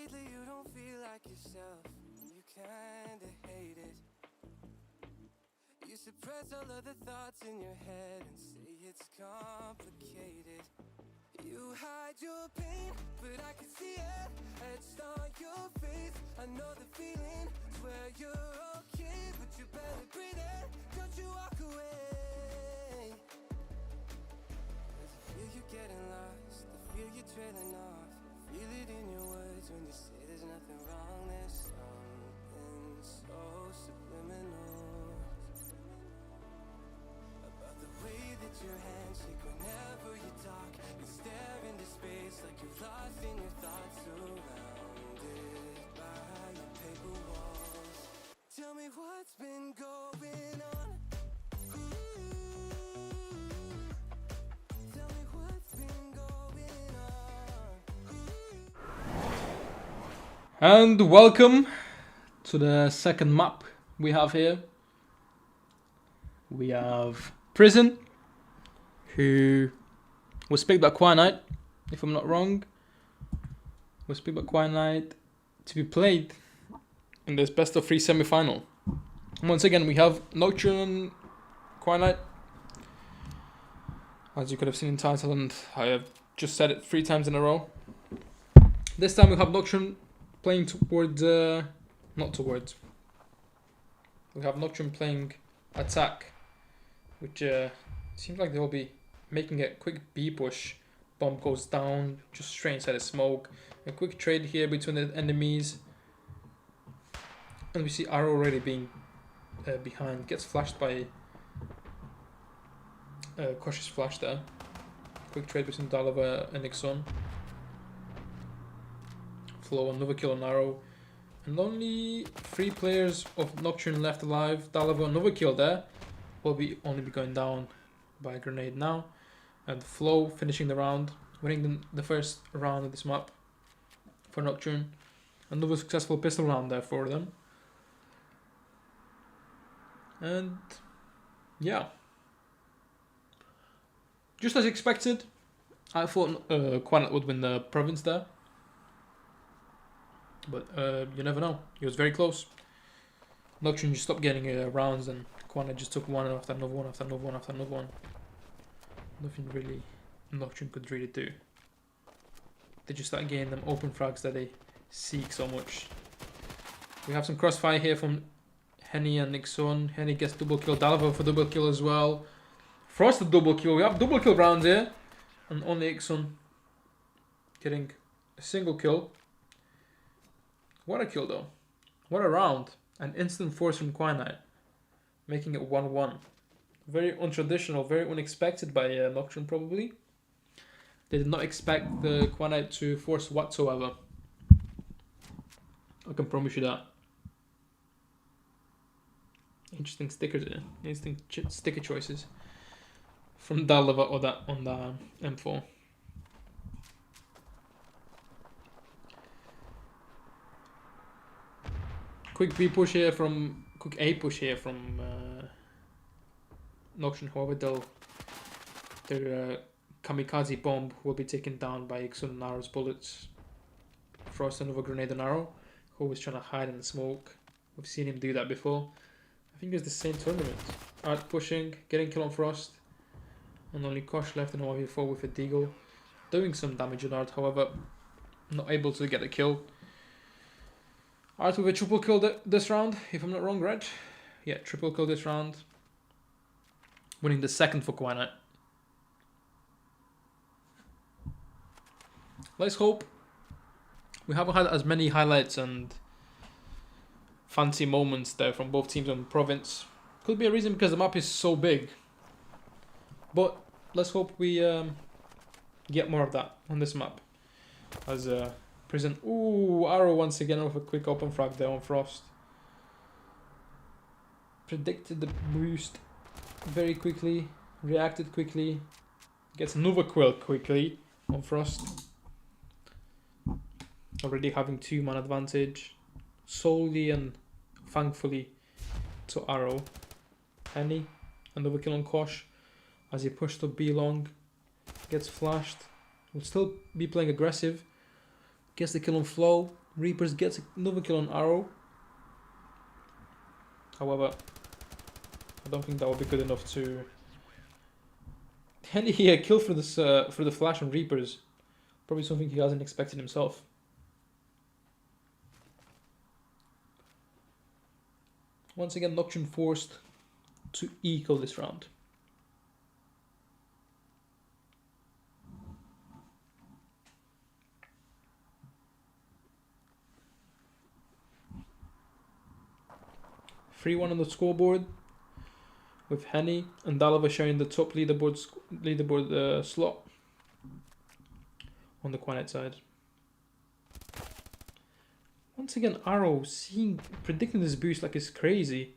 lately you don't feel like yourself. You kinda hate it. You suppress all of the thoughts in your head and say it's complicated. You hide your pain, but I can see it etched on your face. I know the feeling, swear you're okay, but you better breathe it. Don't you walk away. 'Cause I feel you getting lost, I feel you trailing off. I feel it in your words when you say there's nothing wrong. There's something so subliminal about the way that your hands shake whenever you talk. You stare into space like you're lost in your thoughts, surrounded by your paper walls. Tell me what's been going on. Tell me what's been going on. And welcome to the second map we have here. We have Prison, who was picked by Quinite, if I'm not wrong. Was picked by Quinite to be played in this best of 3 semi-final. Once again, we have Nocturne and Quinite. As you could have seen in title, and I have just said it 3 times in a row. This time we have Nocturne playing towards, not towards. We have Nocturne playing attack, which seems like they'll be making a quick B push. Bomb goes down, just straight inside the smoke. A quick trade here between the enemies. And we see Arrow already being behind. Gets flashed by cautious flash there. Quick trade between Dalava and Nixon. Flow, another kill on Arrow. And only 3 players of Nocturne left alive. Dalava, another kill there. Will only be going down by a grenade now. And Flow finishing the round, winning the first round of this map for Nocturne. Another successful pistol round there for them. And yeah, just as expected, I thought Quinite would win the province there. But you never know. He was very close. Nocturne just stopped getting rounds, and Quinite just took one after another one after another one after another one. Nothing really Nocturne could really do. They just start getting them open frags that they seek so much. We have some crossfire here from Henny and Nixon. Henny gets double kill. Dalava for double kill as well. Frost a double kill. We have double kill rounds here. And only Nixon getting a single kill. What a kill though. What a round. An instant force from Quinite. Making it 1-1. Very untraditional, very unexpected by Nocturne probably. They did not expect the Quinite to force whatsoever. I can promise you that. Interesting stickers here. Interesting sticker choices from Dalava or that on the M4. Quick B push here from quick A push here from Nocturne. However, their kamikaze bomb will be taken down by Ixon and Arrow's bullets. Frost another grenade on Arrow, who was trying to hide in the smoke. We've seen him do that before. I think it was the same tournament. Art pushing, getting kill on Frost. And only Kosh left in 1v4 with a Deagle. Doing some damage on Art, however, not able to get a kill. Art with a triple kill this round, if I'm not wrong, right? Yeah, triple kill this round. Winning the second for Quinite. Let's hope. We haven't had as many highlights and fancy moments there from both teams on Province. Could be a reason because the map is so big. But let's hope we get more of that on this map. As Prison. Ooh, Arrow once again with a quick open frag there on Frost. Predicted the boost very quickly. Reacted quickly. Gets another quill quickly on Frost. Already having 2-man advantage. Solely and thankfully to Arrow. Henny, another kill on Kosh as he pushed to B long. Gets flashed. Will still be playing aggressive. Gets the kill on Flow. Reapers gets another kill on Arrow. However, I don't think that will be good enough to... And he kill for this for the flash on Reapers. Probably something he hasn't expected himself. Once again, Nocturne forced to eco this round. Three-1 on the scoreboard, with Henny and Dalova sharing the top leaderboard slot on the Quanet side. Once again, Arrow predicting this boost like it's crazy.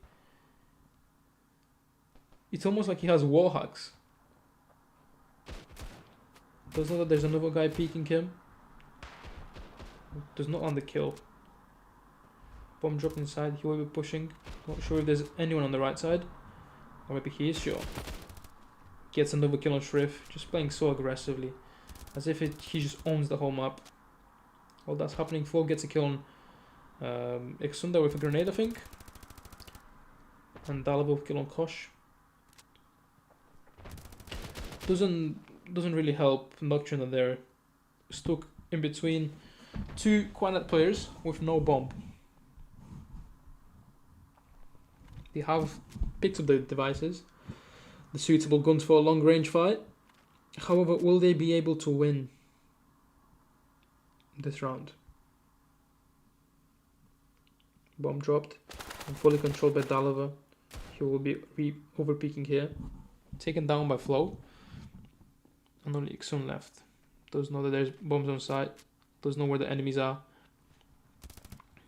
It's almost like he has wall hacks. Does know that there's another guy peeking him. Does not land the kill. Bomb dropped inside, he will be pushing. Not sure if there's anyone on the right side. Or maybe he is sure. Gets another kill on Shrift, just playing so aggressively. As if he just owns the whole map. While that's happening, Flo gets a kill on Ixunda with a grenade, I think. And Dalabo kill on Kosh. Doesn't really help Nocturne that they're stuck in between two Quanet players with no bomb. They have picked up the devices, the suitable guns for a long range fight. However, will they be able to win this round? Bomb dropped and fully controlled by Dalova. He will be over-peeking here. Taken down by Flo. And only Ixun left. Does know that there's bombs on site. Does know where the enemies are.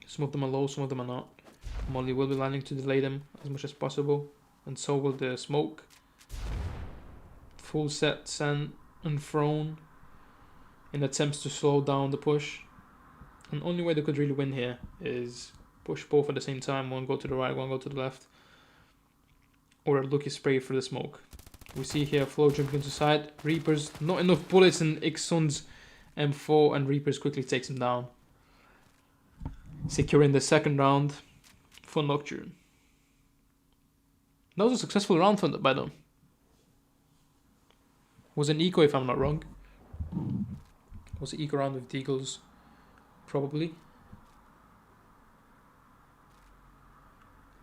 Some of them are low, some of them are not. Molly will be landing to delay them as much as possible. And so will the smoke. Full set, sent and thrown in attempts to slow down the push. And only way they could really win here is push both at the same time. One go to the right, one go to the left. Or a lucky spray for the smoke. We see here Flo jumping into side. Reapers, not enough bullets in Ixun's M4, and Reapers quickly takes him down. Securing the second round for Nocturne. That was a successful round by them. Was an eco if I'm not wrong. Was an eco round with Deagles, probably.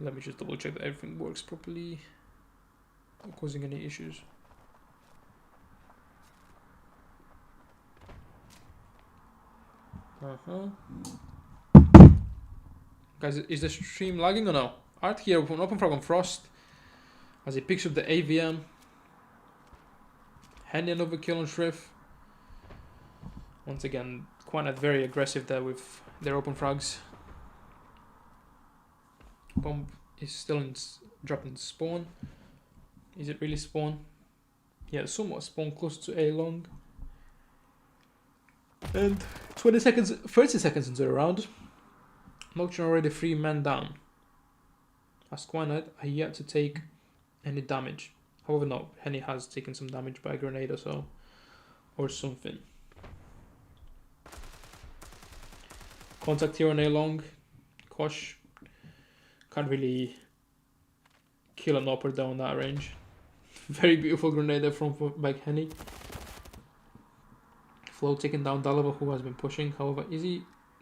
Let me just double check that everything works properly. Not causing any issues. Guys, is the stream lagging or no? Art here with an open frag on Frost as he picks up the AVM. Henny another kill on Shrift. Once again, Quanet very aggressive there with their open frags. Bomb is still dropping spawn. Is it really spawn? Yeah, somewhat spawn close to A long. And 30 seconds into the round. Nocturne already 3 men down. As Quanet are yet to take any damage. However, no, Henny has taken some damage by a grenade or so. Or something. Contact here on A long. Kosh can't really kill an upper down that range. Very beautiful grenade there from by Henny. Flo taking down Dalova, who has been pushing. However,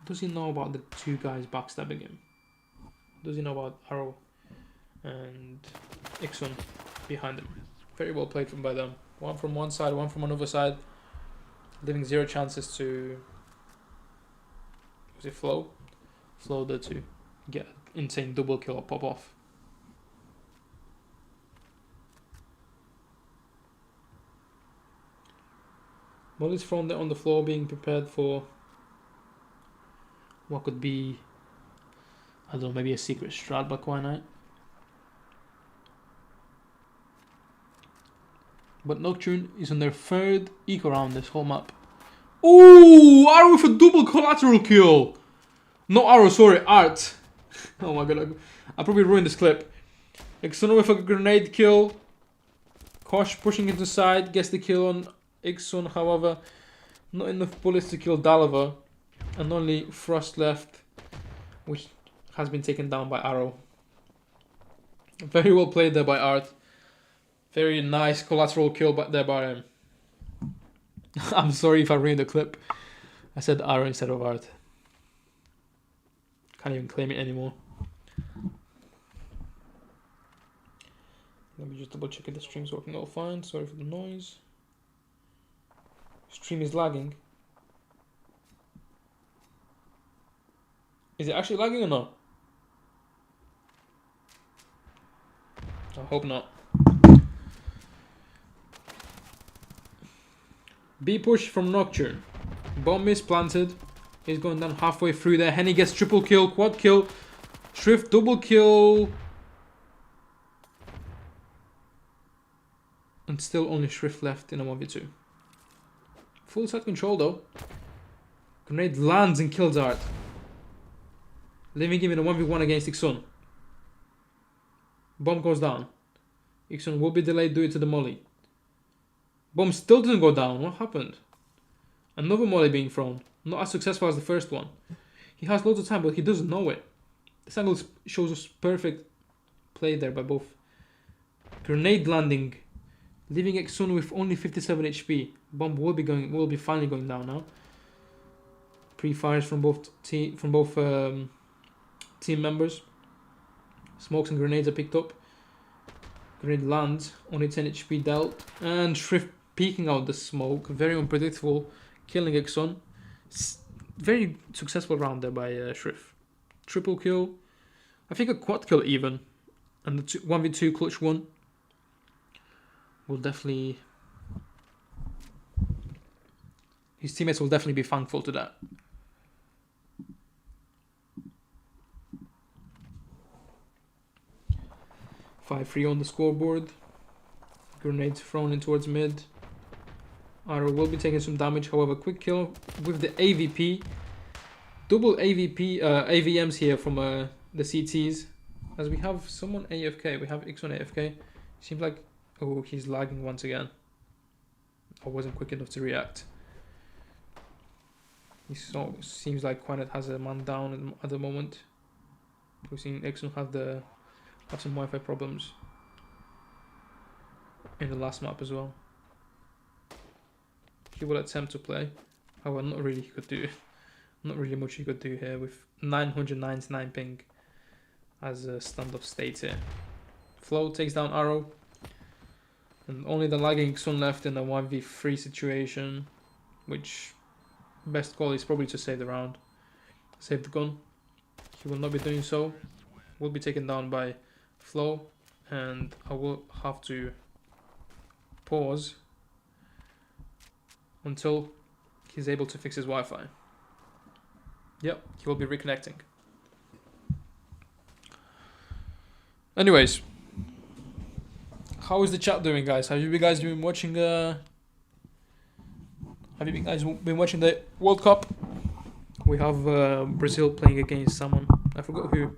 does he know about the two guys backstabbing him? Does he know about Arrow and Ixun behind him? Very well played by them. One from one side, one from another side. Leaving 0 chances to... Was it Flo? Flo there to get insane double kill or pop off. Molly's thrown there on the floor, being prepared for what could be, I don't know, maybe a secret strat by Quanet. But Nocturne is on their 3rd eco round this whole map. Ooh, Arrow with a double collateral kill. No Arrow, sorry, Art. Oh my god, I probably ruined this clip. Ixun with a grenade kill. Kosh pushing into side, gets the kill on Ixun, however, not enough bullets to kill Dalova. And only Frost left, which has been taken down by Arrow. Very well played there by Art. Very nice collateral kill there by him. I'm sorry if I ruined the clip. I said Arrow instead of Art. Can't even claim it anymore. Let me just double check if the stream's working all fine. Sorry for the noise. Stream is lagging. Is it actually lagging or not? I hope not. B push from Nocturne. Bomb is planted. He's going down halfway through there. Henny gets triple kill, quad kill. Shrift double kill. And still only Shrift left in a 1v2. Full set control though. Grenade lands and kills Art. Leaving him in a 1v1 against Ixun. Bomb goes down. Ixun will be delayed due to the molly. Bomb still doesn't go down. What happened? Another molly being thrown. Not as successful as the first one. He has loads of time, but he doesn't know it. This angle shows us perfect play there by both. Grenade landing, leaving Ixun with only 57 HP. Bomb will be finally going down now. Pre-fires from both team members. Smokes and grenades are picked up. Grenade lands, only 10 HP dealt, and Shrift peeking out the smoke. Very unpredictable, killing Ixun. Very successful round there by Shrift. Triple kill, I think a quad kill even, and the 1v2 clutch one will definitely. His teammates will definitely be thankful to that. (5-3) on the scoreboard. Grenades thrown in towards mid. Arrow will be taking some damage, however, quick kill with the AVP. Double AVP, AVMs here from the CTs. As we have someone AFK, we have Ixun AFK. Seems like, oh, he's lagging once again. I wasn't quick enough to react. He seems like Quanet has a man down at the moment. We've seen Ixun have some Wi-Fi problems in the last map as well. He will attempt to play. However, not really much he could do here with 999 ping as a standoff states here. Flow takes down Arrow. And only the lagging Xun left in a 1v3 situation, which best call is probably to save the round. Save the gun. He will not be doing so. Will be taken down by Flow, and I will have to pause until he's able to fix his Wi-Fi. Yep, he will be reconnecting. Anyways, how is the chat doing, guys? Have you guys been watching the World Cup? We have Brazil playing against someone. I forgot who.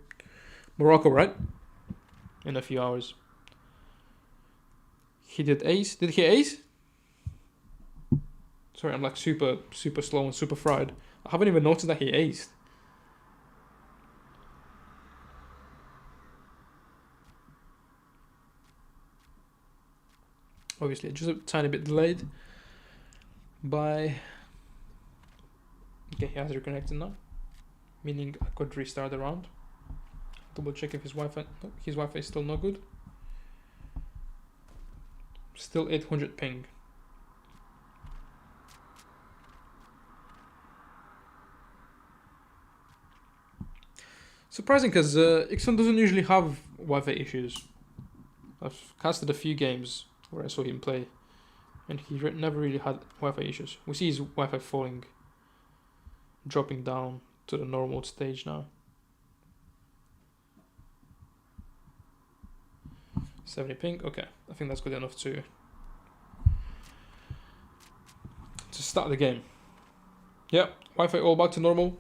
Morocco, right? In a few hours. He did ace. Did he ace? Sorry, I'm like super slow and super fried. I haven't even noticed that he aced. Obviously, just a tiny bit delayed by. Okay, he has reconnected now, meaning I could restart the round. Double check if his Wi-Fi. No, his Wi-Fi is still not good. Still 800 ping. Surprising, because Ixon doesn't usually have Wi-Fi issues. I've casted a few games where I saw him play, and he never really had Wi-Fi issues. We see his Wi-Fi falling, dropping down to the normal stage now. 70 ping, okay. I think that's good enough to start the game. Yep, Wi-Fi all back to normal.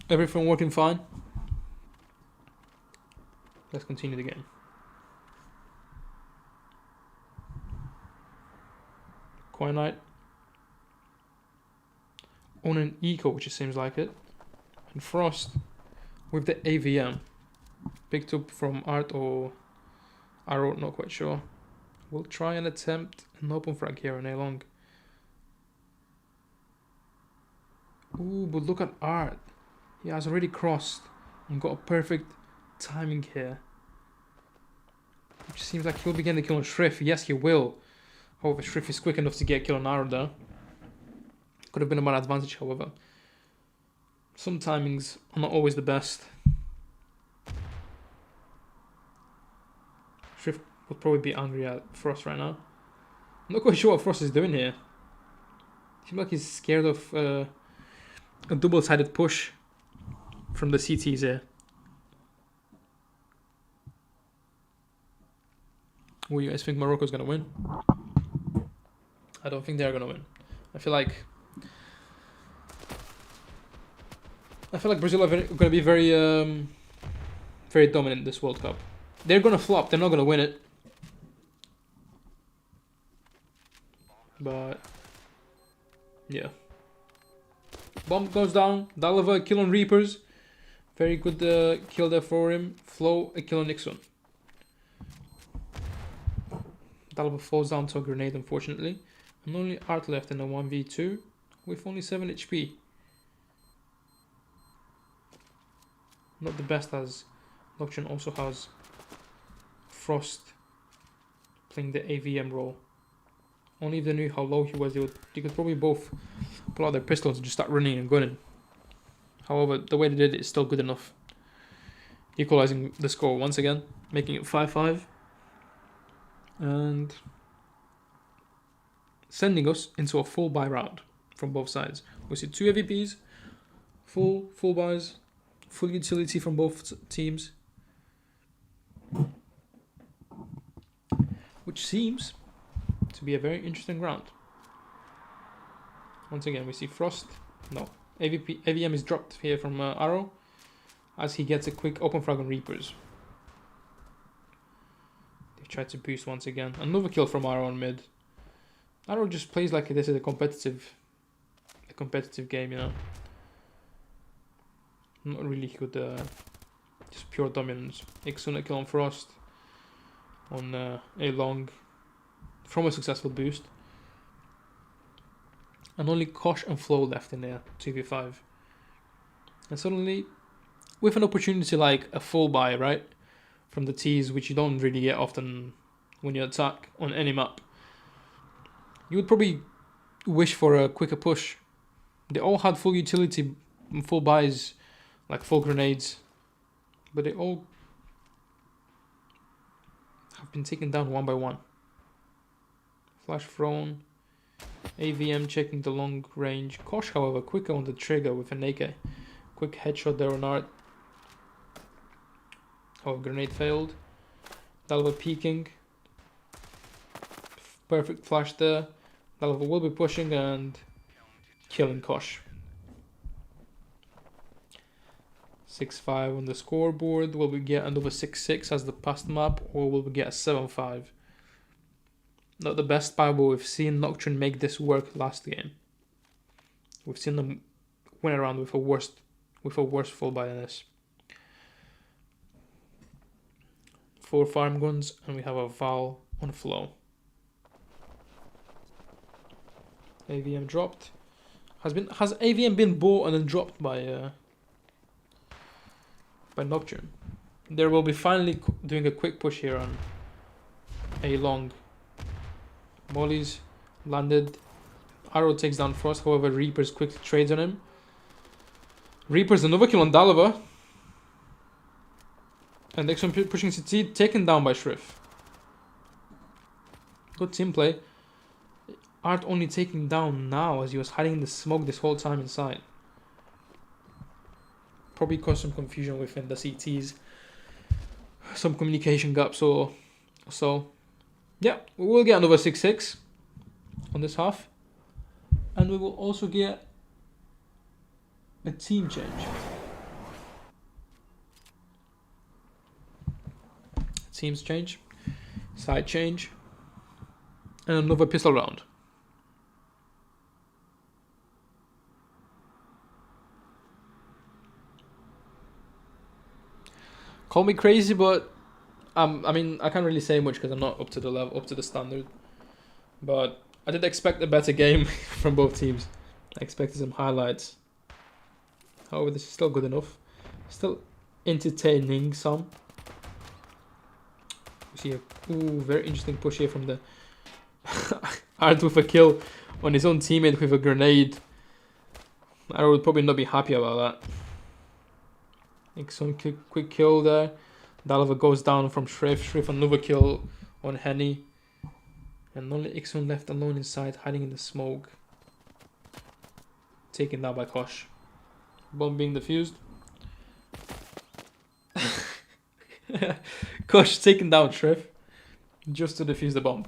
Everything working fine. Let's continue the game. Coin Knight. on an eco, which it seems like it. And Frost with the AVM. Picked up from Art or Arrow, not quite sure. We'll try and attempt an open frag here on A long. Ooh, but look at Art. He has already crossed and got a perfect timing here. Which seems like he'll be getting the kill on Shrift. Yes, he will. However, Shrift is quick enough to get a kill on Arrow there. Could have been a bad advantage, however. Some timings are not always the best. Shrift would probably be angry at Frost right now. I'm not quite sure what Frost is doing here. Seems like he's scared of a double-sided push from the CTs here. What do you guys think Morocco's going to win? I don't think they're going to win. I feel like Brazil are going to be very very dominant this World Cup. They're going to flop. They're not going to win it. But yeah. Bomb goes down. Daleva, kill on Reapers. Very good kill there for him. Flow, a kill on Nixon. Daleva falls down to a grenade, unfortunately. And only Art left in a 1v2 with only 7 HP. Not the best, as Nocturne also has Frost playing the AVM role. Only if they knew how low he was, they could probably both pull out their pistols and just start running and gunning. However, the way they did it is still good enough. Equalizing the score once again, making it 5-5. And sending us into a full buy round from both sides. We see 2 AVPs, full buys, full utility from both teams. Which seems to be a very interesting round. Once again, we see Frost. No, AVM is dropped here from Arrow as he gets a quick open frag on Reapers. They try to boost once again. Another kill from Arrow on mid. Arrow just plays like this is a competitive game, you know. Not really good, just pure dominance. Ixuna kill on Frost on a long from a successful boost. And only Kosh and Flow left in there, 2v5. And suddenly, with an opportunity like a full buy, right? From the T's, which you don't really get often when you attack on any map, you would probably wish for a quicker push. They all had full utility, full buys, like full grenades. But they all have been taken down one by one. Flash thrown. AVM checking the long range. Kosh, however, quicker on the trigger with an AK. Quick headshot there on Art. Oh, grenade failed. Dalva peeking. Perfect flash there. Dalva will be pushing and killing Kosh. 6-5 on the scoreboard. Will we get another 6-6 as the past map, or will we get a 7-5? Not the best buy, but we've seen Nocturne make this work last game. We've seen them win around with a worse full buy than this. 4 farm guns, and we have a Val on Flow. AVM dropped. Has AVM been bought and then dropped by Nocturne? There will be finally doing a quick push here on a long. Molly's landed. Arrow takes down Frost. However, Reaper's quickly trades on him. Reaper's another kill on Daleva. And next one pushing CT, taken down by Shrift. Good team play. Art only taking down now as he was hiding in the smoke this whole time inside. Probably caused some confusion within the CTs. Some communication gaps or so. Yeah, we will get another 6-6 on this half. And we will also get a team change. Teams change. Side change. And another pistol round. Call me crazy, but I mean, I can't really say much because I'm not up to the level, up to the standard. But I did expect a better game from both teams. I expected some highlights. However, this is still good enough. Still entertaining some. We see a very interesting push here from the Art with a kill on his own teammate with a grenade. I would probably not be happy about that. Some quick kill there. Dalva goes down from Shrift. Shrift another kill on Henny. And only Ixon left alone inside, hiding in the smoke. Taken down by Kosh. Bomb being defused. Kosh taking down Shrift. Just to defuse the bomb.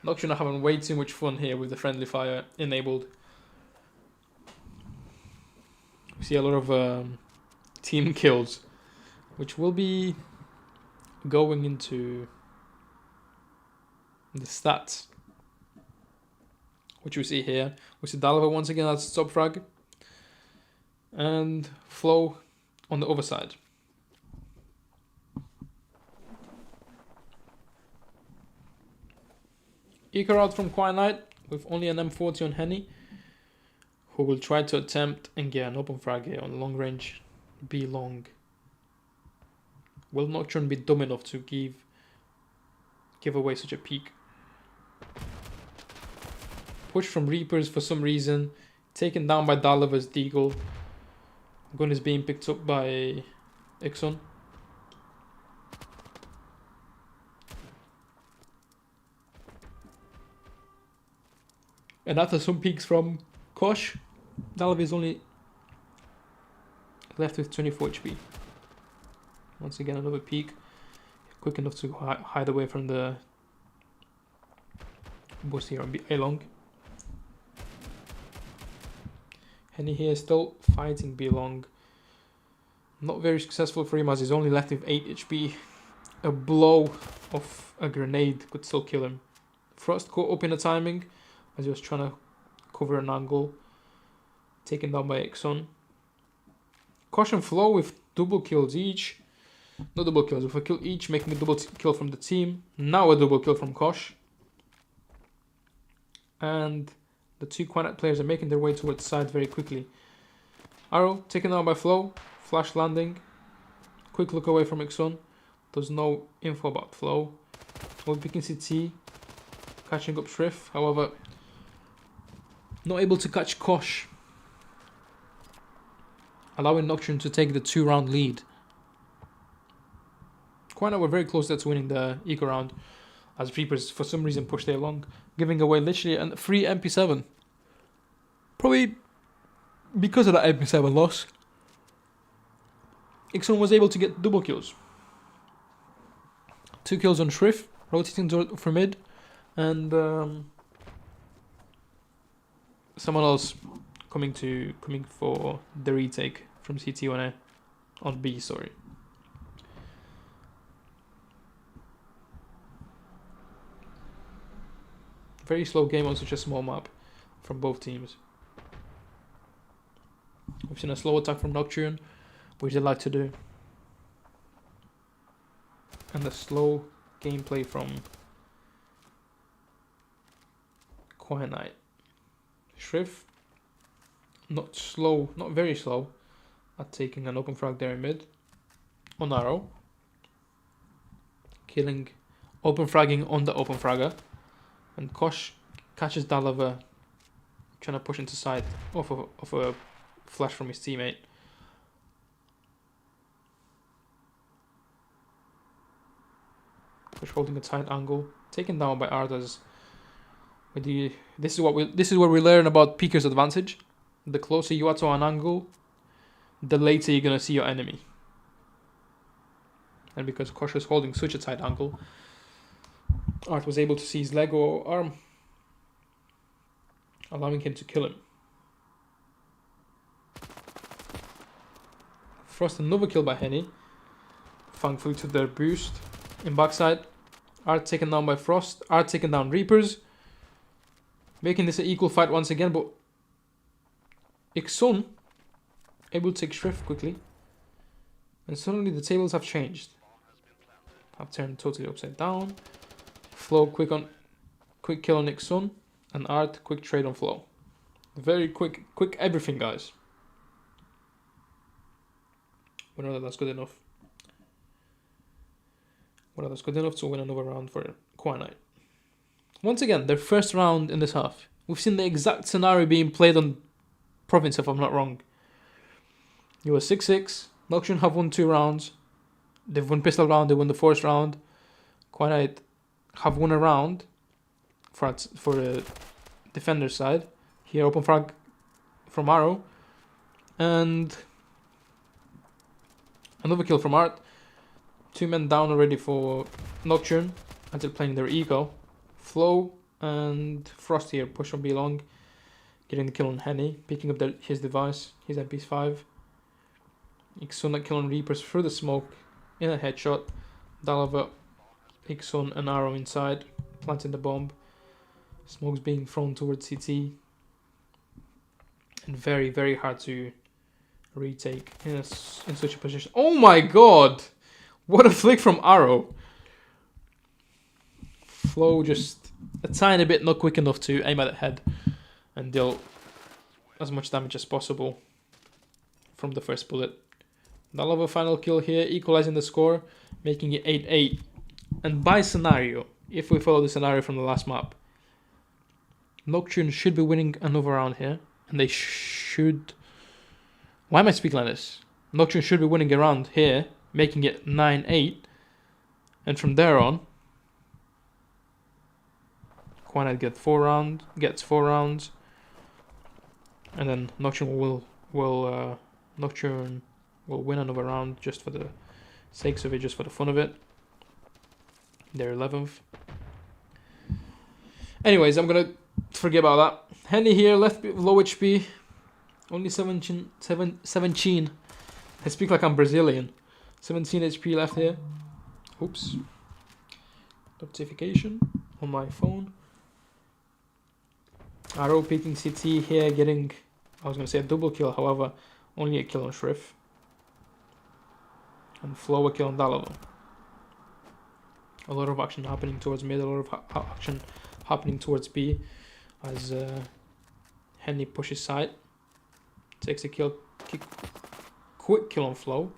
Nocturne are having way too much fun here with the friendly fire enabled. We see a lot of team kills, which will be going into the stats, which we see here. We see Dalva once again as top frag, and Flow on the other side. Eco out from Quiet Knight with only an M40 on Henny, who will try to attempt and get an open frag here on long range B long. Will Nocturne be dumb enough to give away such a peek? Push from Reapers for some reason, taken down by Dalva's Deagle. Gun is being picked up by Ixon. And after some peeks from Kosh, Dalva is only left with 24 HP. Once again, another peek. Quick enough to hide away from the boss here on A long. Henny here still fighting B long. Not very successful for him as he's only left with 8 HP. A blow of a grenade could still kill him. Frost caught up in the timing as he was trying to cover an angle. Taken down by Ixon. Kosh and Flow with double kills each. Not double kills, with a kill each, making a double kill from the team. Now a double kill from Kosh. And the two Quiet Knight players are making their way towards the side very quickly. Arrow taken down by Flow. Flash landing. Quick look away from Ixon. There's no info about Flow. Well, we can see T catching up Shrift. However, not able to catch Kosh, allowing Nocturne to take the 2-round lead. Quiet Knight were very close there to winning the eco round, as Reapers for some reason pushed their long, giving away literally a free MP7. Probably because of that MP7 loss, Ixon was able to get double kills. 2 kills on Shrift, rotating for mid, and someone else coming for the retake from CT1A on B, sorry. Very slow game on such a small map from both teams. We've seen a slow attack from Nocturne, which they like to do, and the slow gameplay from Quiet Knight. Shrift, not slow, not very slow at taking an open frag there in mid on Arrow, killing, open fragging on the open fragger, and Kosh catches Dalva trying to push into side off of a flash from his teammate. Kosh holding a tight angle, taken down by Ardas. This is where we learn about Peeker's advantage. The closer you are to an angle, the later you're gonna see your enemy. And because Kosh is holding such a tight angle, Art was able to see his leg or arm, allowing him to kill him. Frost another kill by Henny, thankfully to their boost in backside. Art taken down by Frost. Art taken down Reapers, making this an equal fight once again, but Ixon able to take Shrift quickly. And suddenly the tables have changed. I've turned totally upside down. Flow quick kill on Nixon, and Art quick trade on Flow. Very quick everything, guys. We know that that's good enough. Well, that's good enough to win another round for Quinite. Once again, their first round in this half. We've seen the exact scenario being played on Province, if I'm not wrong. You were 6-6. Nocturne have won 2 rounds. They've won pistol round. They won the first round. Quinite have won a round for the defender side. Here, open frag from Arrow. And another kill from Art. 2 men down already for Nocturne until playing their eco. Flow and Frost here push on B long, getting the kill on Henny, picking up his device, his MP5. Ixon kill on Reapers through the smoke in a headshot. Dalava, Ixon and Arrow inside, planting the bomb. Smoke's being thrown towards CT. And very, very hard to retake in such a position. Oh my god! What a flick from Arrow. Flow just a tiny bit not quick enough to aim at the head and deal as much damage as possible from the first bullet. Dalava final kill here, equalizing the score, making it 8-8. And by scenario, if we follow the scenario from the last map, Nocturne should be winning another round here. And they should... Why am I speaking like this? Nocturne should be winning a round here, making it 9-8. And from there on, Quinite gets 4 rounds. And then Nocturne will win another round just for the sakes of it, just for the fun of it. They're 11th. Anyways, I'm gonna forget about that. Henny here, left low HP. Only 17. I speak like I'm Brazilian. 17 HP left here. Oops. Notification on my phone. Arrow peeking CT here, getting, I was going to say a double kill, however, only a kill on Shrift. And Flow a kill on Dalava. A lot of action happening towards mid, a lot of action happening towards B as Henny pushes side. Takes a quick kill on Flow.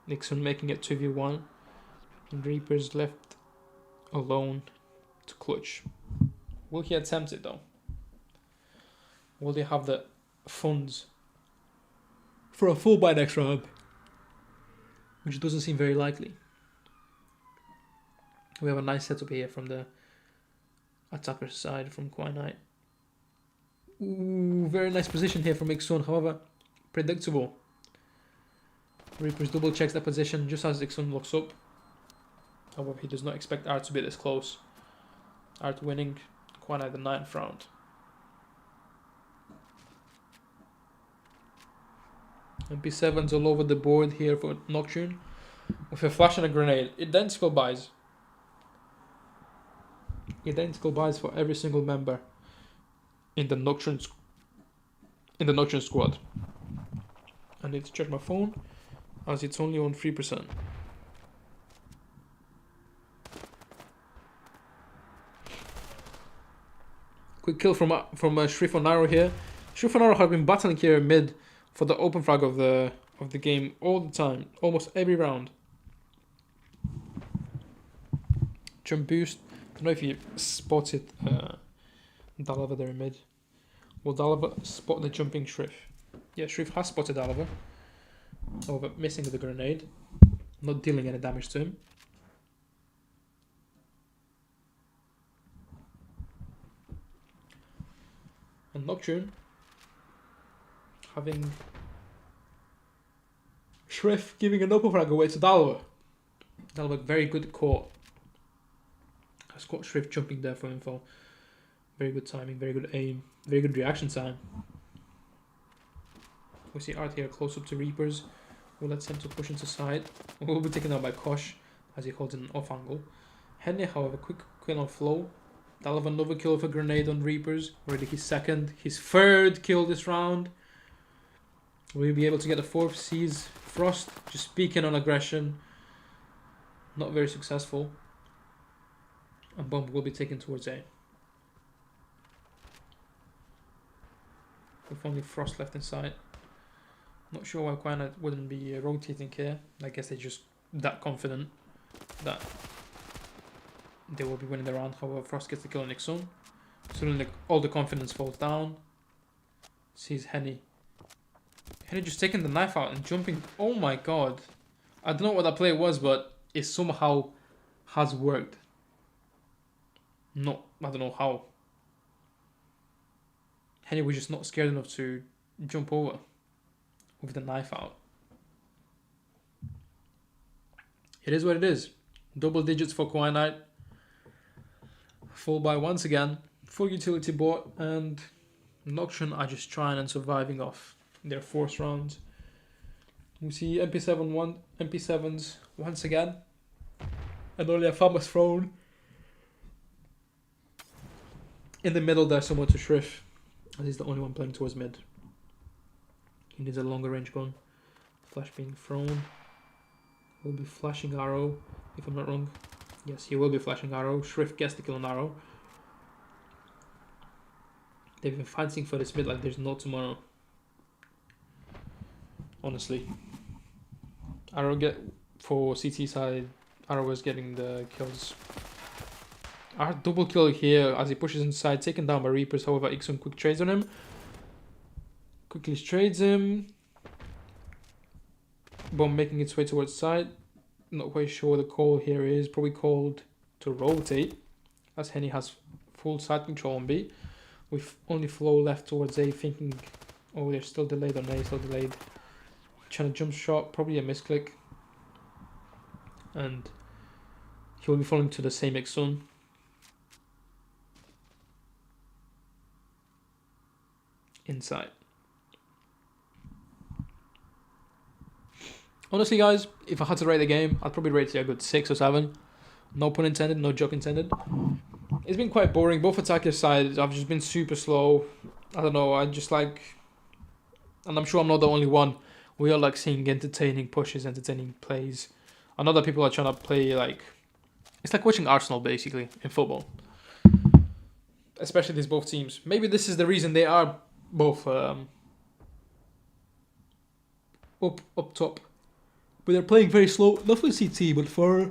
Nixon making it 2v1. And Reaper's left alone to clutch. Will he attempt it though? Will they have the funds for a full buy next round? Which doesn't seem very likely. We have a nice setup here from the attacker side from Quinite. Ooh, very nice position here from Ixon, however, predictable. Reapers double checks that position just as Ixon looks up. However, he does not expect Art to be this close. Art winning Quinite the 9th round. MP7's all over the board here for Nocturne with a flash and a grenade. Identical buys. Identical buys for every single member in the Nocturne squad. I need to check my phone as it's only on 3%. Quick kill from Shrift on Arrow here. Shrift on Arrow have been battling here mid for the open frag of the game all the time, almost every round. Jump boost. I don't know if you spotted Dalava there in mid. Will Dalava spot the jumping Shrift? Yeah, Shrift has spotted Dalava. However, missing the grenade, not dealing any damage to him. And Nocturne having Shrift giving an open frag away to Dalava. Dalava very good caught. Has caught Shrift jumping there for info. Very good timing, very good aim, very good reaction time. We see Art here close up to Reapers. Will attempt to push into side. Will be taken out by Kosh as he holds an off angle. Henny, however, quick kill on Flow. Dalava another kill with a grenade on Reapers. Already his second, his third kill this round. Will he be able to get the fourth? Sees Frost just peeking on aggression. Not very successful. And bomb will be taken towards A. With only Frost left inside. Not sure why Quina wouldn't be rotating here. I guess they're just that confident that they will be winning the round. However, Frost gets the kill on Nixon. Suddenly all the confidence falls down. Sees Henny. Henny just taking the knife out and jumping. Oh my god. I don't know what that play was, but it somehow has worked. No, I don't know how. Henny was just not scared enough to jump over with the knife out. It is what it is. Double digits for Quinite. Full buy once again. Full utility bot, and NCTRN are just trying and surviving off their force rounds. We see MP7s once again. And only a famous thrown. In the middle there's someone to Shrift. And he's the only one playing towards mid. He needs a longer range gun. Flash being thrown. Will be flashing arrow, if I'm not wrong. Yes, he will be flashing arrow. Shrift gets the kill on arrow. They've been fighting for this mid like there's no tomorrow. Honestly. Arrow get for CT side. Arrow is getting the kills. Our double kill here as he pushes inside, taken down by Reapers. However, Ixon quick trades on him. Quickly trades him. Bomb making its way towards side. Not quite sure what the call here is. Probably called to rotate, as Henny has full side control on B. With only flow left towards A, thinking, oh, they're still delayed on A, still delayed. Trying to jump shot, probably a misclick. And he will be falling to the same Ixon. Inside. Honestly, guys, if I had to rate the game, I'd probably rate it a good 6 or 7. No pun intended, no joke intended. It's been quite boring. Both attacker sides have just been super slow. I don't know, I just like... And I'm sure I'm not the only one. We all like seeing entertaining pushes, entertaining plays. I know that people are trying to play like... It's like watching Arsenal, basically, in football. Especially these both teams. Maybe this is the reason they are both up top. But they're playing very slow. Not for CT, but for...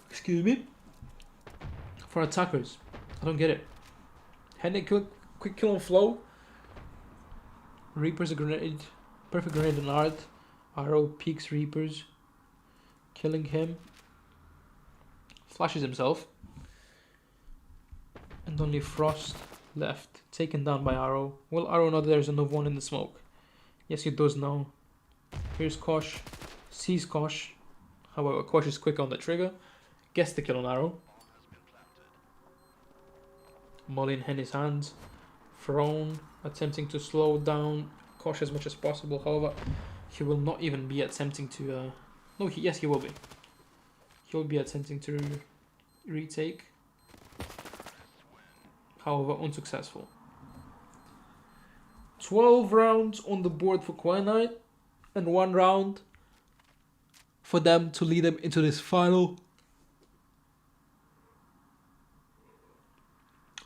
Excuse me? For attackers. I don't get it. Henny quick kill on flow. Reapers a grenade. Perfect grenade on Art. Arrow peeks Reapers. Killing him. Flashes himself. And only Frost left. Taken down by Arrow. Will Arrow know there's another one in the smoke? Yes, he does know. Here's Kosh. Sees Kosh. However, Kosh is quick on the trigger. Gets the kill on Arrow. Molly in Henny's hands. Thrown. Attempting to slow down Kosh as much as possible. However, he will not even be attempting to... No, yes, he will be. He will be attempting to retake. However, unsuccessful. 12 rounds on the board for Quinite. And 1 round for them to lead them into this final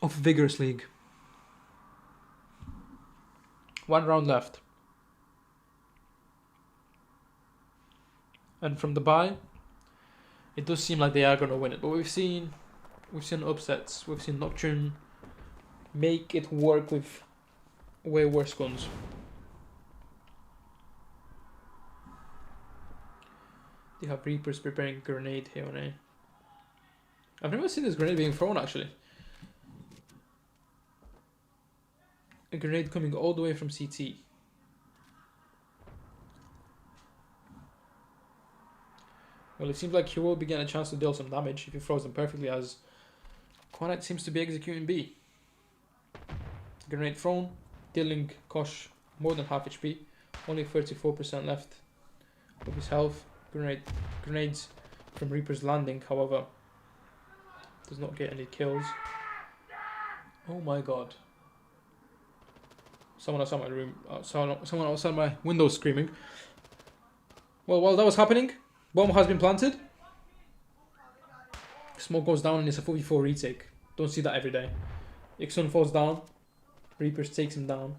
of Vigorous League. 1 round left. And from the bye, it does seem like they are going to win it. But we've seen upsets. We've seen NCTRN make it work with way worse guns. They have Reapers preparing a grenade here on A. I've never seen this grenade being thrown actually. A grenade coming all the way from CT. Well, it seems like he will be getting a chance to deal some damage if he throws them perfectly, as Quinite seems to be executing B. Grenade thrown, dealing Kosh more than half HP. Only 34% left of his health. Grenades from Reaper's landing, however, does not get any kills. Oh my god. Someone outside my room. Someone outside my window screaming. Well, while that was happening, bomb has been planted. Smoke goes down and it's a 4v4 retake. Don't see that every day. Ixon falls down. Reapers takes him down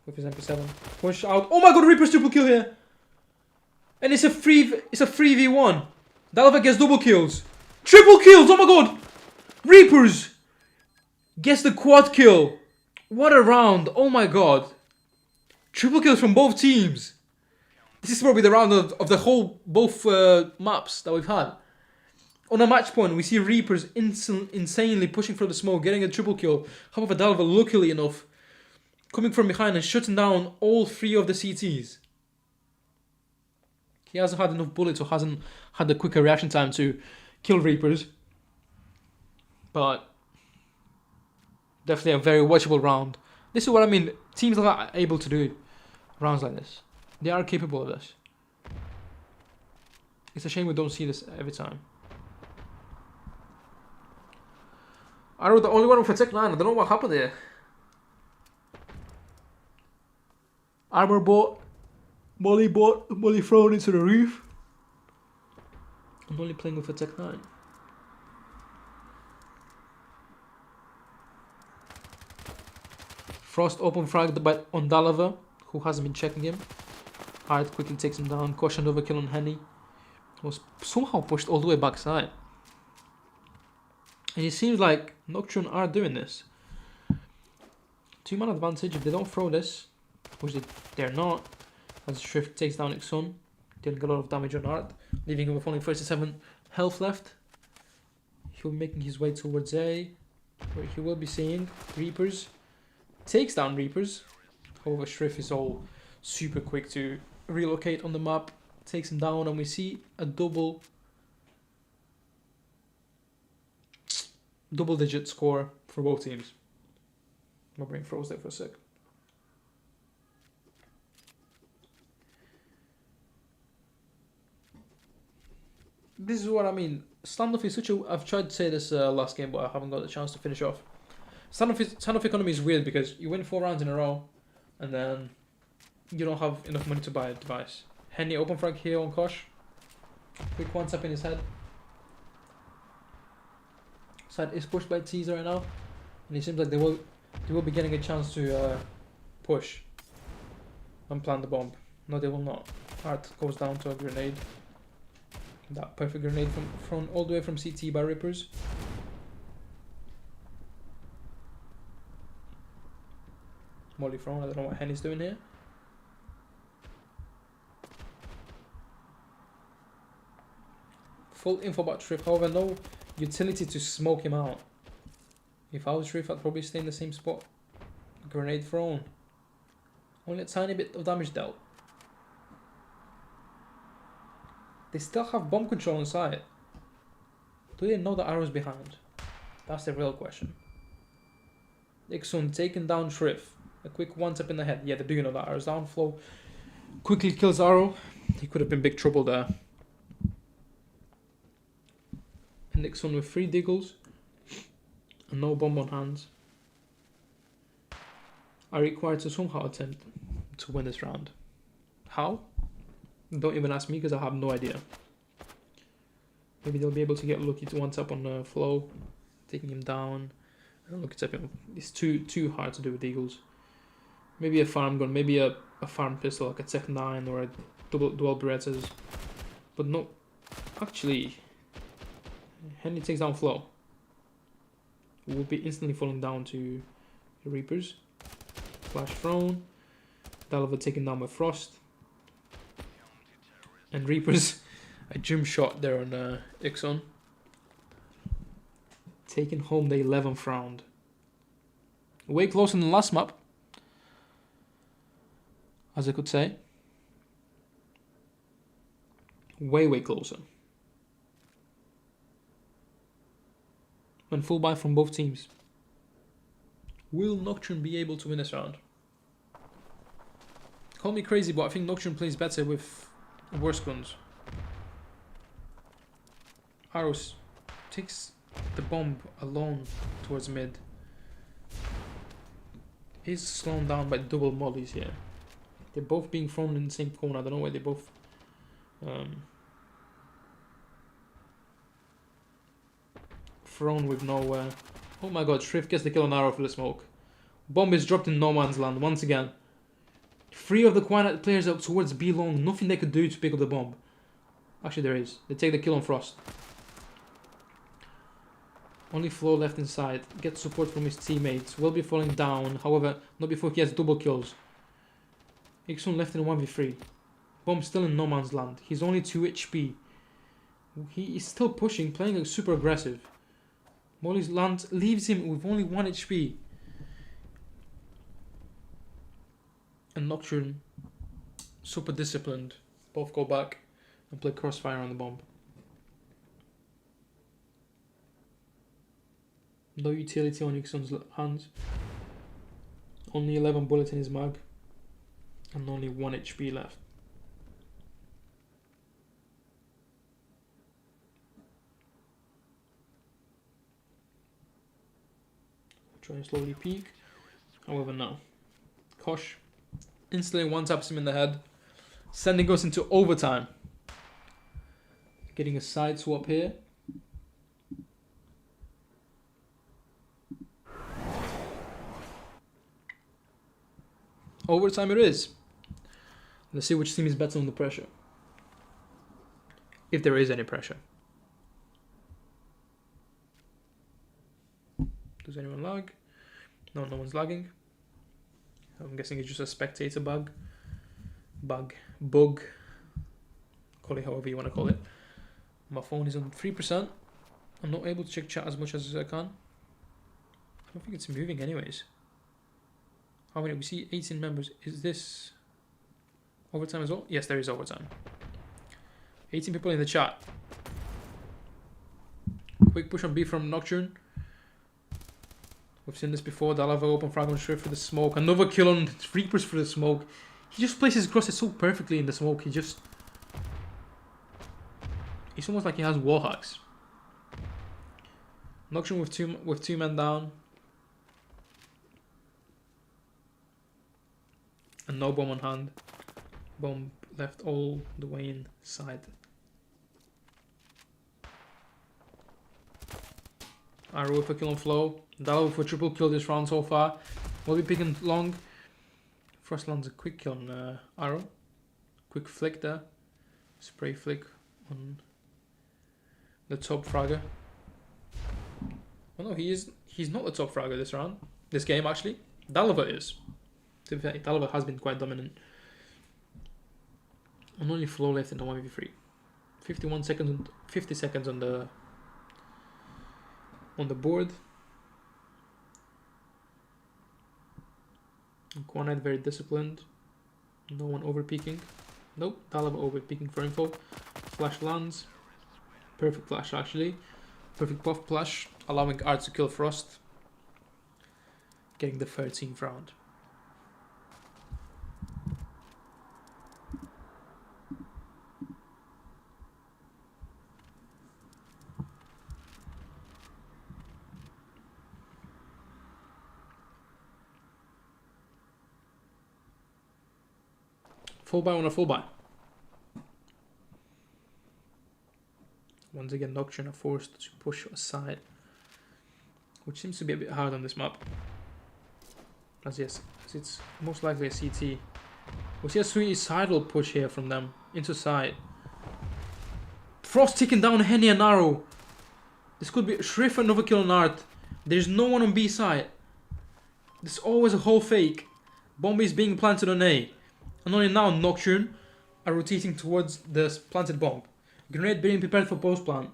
with his MP7. Push out. Oh my god, Reapers triple kill here. And it's a 3v1. Dalva gets double kills. Triple kills, oh my god. Reapers gets the quad kill. What a round, oh my god. Triple kills from both teams. This is probably the round of the whole, both maps that we've had. On a match point, we see Reapers insanely pushing for the smoke, getting a triple kill. However, Dalva, luckily enough, coming from behind and shutting down all 3 of the CTs. He hasn't had enough bullets or hasn't had the quicker reaction time to kill Reapers. But definitely a very watchable round. This is what I mean. Teams that are able to do rounds like this. They are capable of this. It's a shame we don't see this every time. Arrow, the only one with a Tech 9. I don't know what happened there. Armor bot. Molly thrown into the roof. I'm only playing with a Tech 9. Frost open fragged on Dalava, who hasn't been checking him. Hard quickly takes him down. Caution overkill on Henny. Was somehow pushed all the way backside. And it seems like Nocturne are doing this. 2-man advantage if they don't throw this, which they're not. As Shrift takes down Ixon, dealing a lot of damage on Art, leaving him with only 37 health left. He'll be making his way towards A, where he will be seeing Reapers. Takes down Reapers. However, Shrift is all super quick to relocate on the map. Takes him down, and we see a double-digit score for both teams. My brain froze there for a sec. This is what I mean. Standoff is such a... I've tried to say this last game, but I haven't got the chance to finish off. Standoff economy is weird because you win 4 rounds in a row, and then you don't have enough money to buy a device. Henny open frag here on Kosh. Quick one tap in his head. Side is pushed by Teaser right now, and it seems like they will be getting a chance to push and plant the bomb. No, they will not. Art goes down to a grenade. That perfect grenade from all the way from CT by Rippers. Molly thrown. I don't know what Henny's doing here. Full info about Shrift, however, no utility to smoke him out. If I was Shrift, I'd probably stay in the same spot. Grenade thrown. Only a tiny bit of damage dealt. They still have bomb control inside. Do they know the arrow's behind? That's the real question. Ixon taking down Shrift. A quick one tap in the head. Yeah, they do know that arrow's downflow. Quickly kills Arrow. He could have been big trouble there. And Ixon with 3 diggles. And no bomb on hands. Are required to somehow attempt to win this round. How? Don't even ask me because I have no idea. Maybe they'll be able to get lucky to one tap on the flow, taking him down. I don't look at him. It's too hard to do with Eagles. Maybe a farm gun, maybe a farm pistol like a Tech 9 or a dual Berettas. But no, actually, Henry takes down Flow. Will be instantly falling down to the Reapers. Flash thrown. Dalva taken down by Frost. And Reapers, a jump shot there on Ixon. Taking home the 11th round. Way closer than the last map, as I could say. Way closer. And full buy from both teams. Will Nocturne be able to win this round? Call me crazy, but I think Nocturne plays better with worse guns. Arrows takes the bomb alone towards mid. is slowed down by double mollies here. They're both being thrown in the same corner. I don't know why they both... thrown with no... oh my god, Shrift gets the kill on Arrow for the smoke. Bomb is dropped in no man's land once again. 3 of the Quiet players up towards B long. Nothing they could do to pick up the bomb. Actually, there is. They take the kill on Frost. Only Flo left inside. Gets support from his teammates. Will be falling down. However, not before he has double kills. Ixon left in 1v3. Bomb still in no man's land. He's only 2 HP. He is still pushing, playing super aggressive. Molly's land leaves him with only 1 HP. And Nocturne, super disciplined. Both go back and play crossfire on the bomb. No utility on Ixon's hands. Only 11 bullets in his mag. And only 1 HP left. Try and slowly peek. However, no. Kosh instantly one-taps him in the head, sending us into overtime. Getting a side swap here. Overtime it is. Let's see which team is better under pressure. If there is any pressure. Does anyone lag? No, no one's lagging. I'm guessing it's just a spectator bug. Bug. Call it however you want to call it. My phone is on 3%. I'm not able to check chat as much as I can. I don't think it's moving anyways. How many? We see 18 members. Is this overtime as well? Yes, there is overtime. 18 people in the chat. Quick push on B from Nocturne. We've seen this before. Dalava open frag on Shrift for the smoke. Another kill on Reapers for the smoke. He just places his crosses so perfectly in the smoke. It's almost like he has wall hacks. Nocturne with two men down. And no bomb on hand. Bomb left all the way inside. Arrow with a kill on Flow. Dallo for triple kill this round so far. Will be picking long. Frost lands a quick kill on Arrow. Quick flick there. Spray flick on the top fragger. Oh no, he's not the top fragger this round. This game actually. Dalva is. To be fair, Dalva has been quite dominant. And only Flow left in the 1v3. 50 seconds on the board. Quanite very disciplined. No one over peeking. Nope, Dalva over peeking for info. Flash lands. Perfect flash actually. Perfect buff flash, allowing Art to kill Frost. Getting the 13th round. Full buy on a full buy. Once again, Nocturne are forced to push aside, which seems to be a bit hard on this map. As yes, as it's most likely a CT. We see a suicidal push here from them into side. Frost taking down Henny and Arrow. This could be Shrift another kill on Art. There's no one on B side. There's always a whole fake. Bomb is being planted on A. And only now Nocturne are rotating towards the planted bomb. Grenade being prepared for post plant.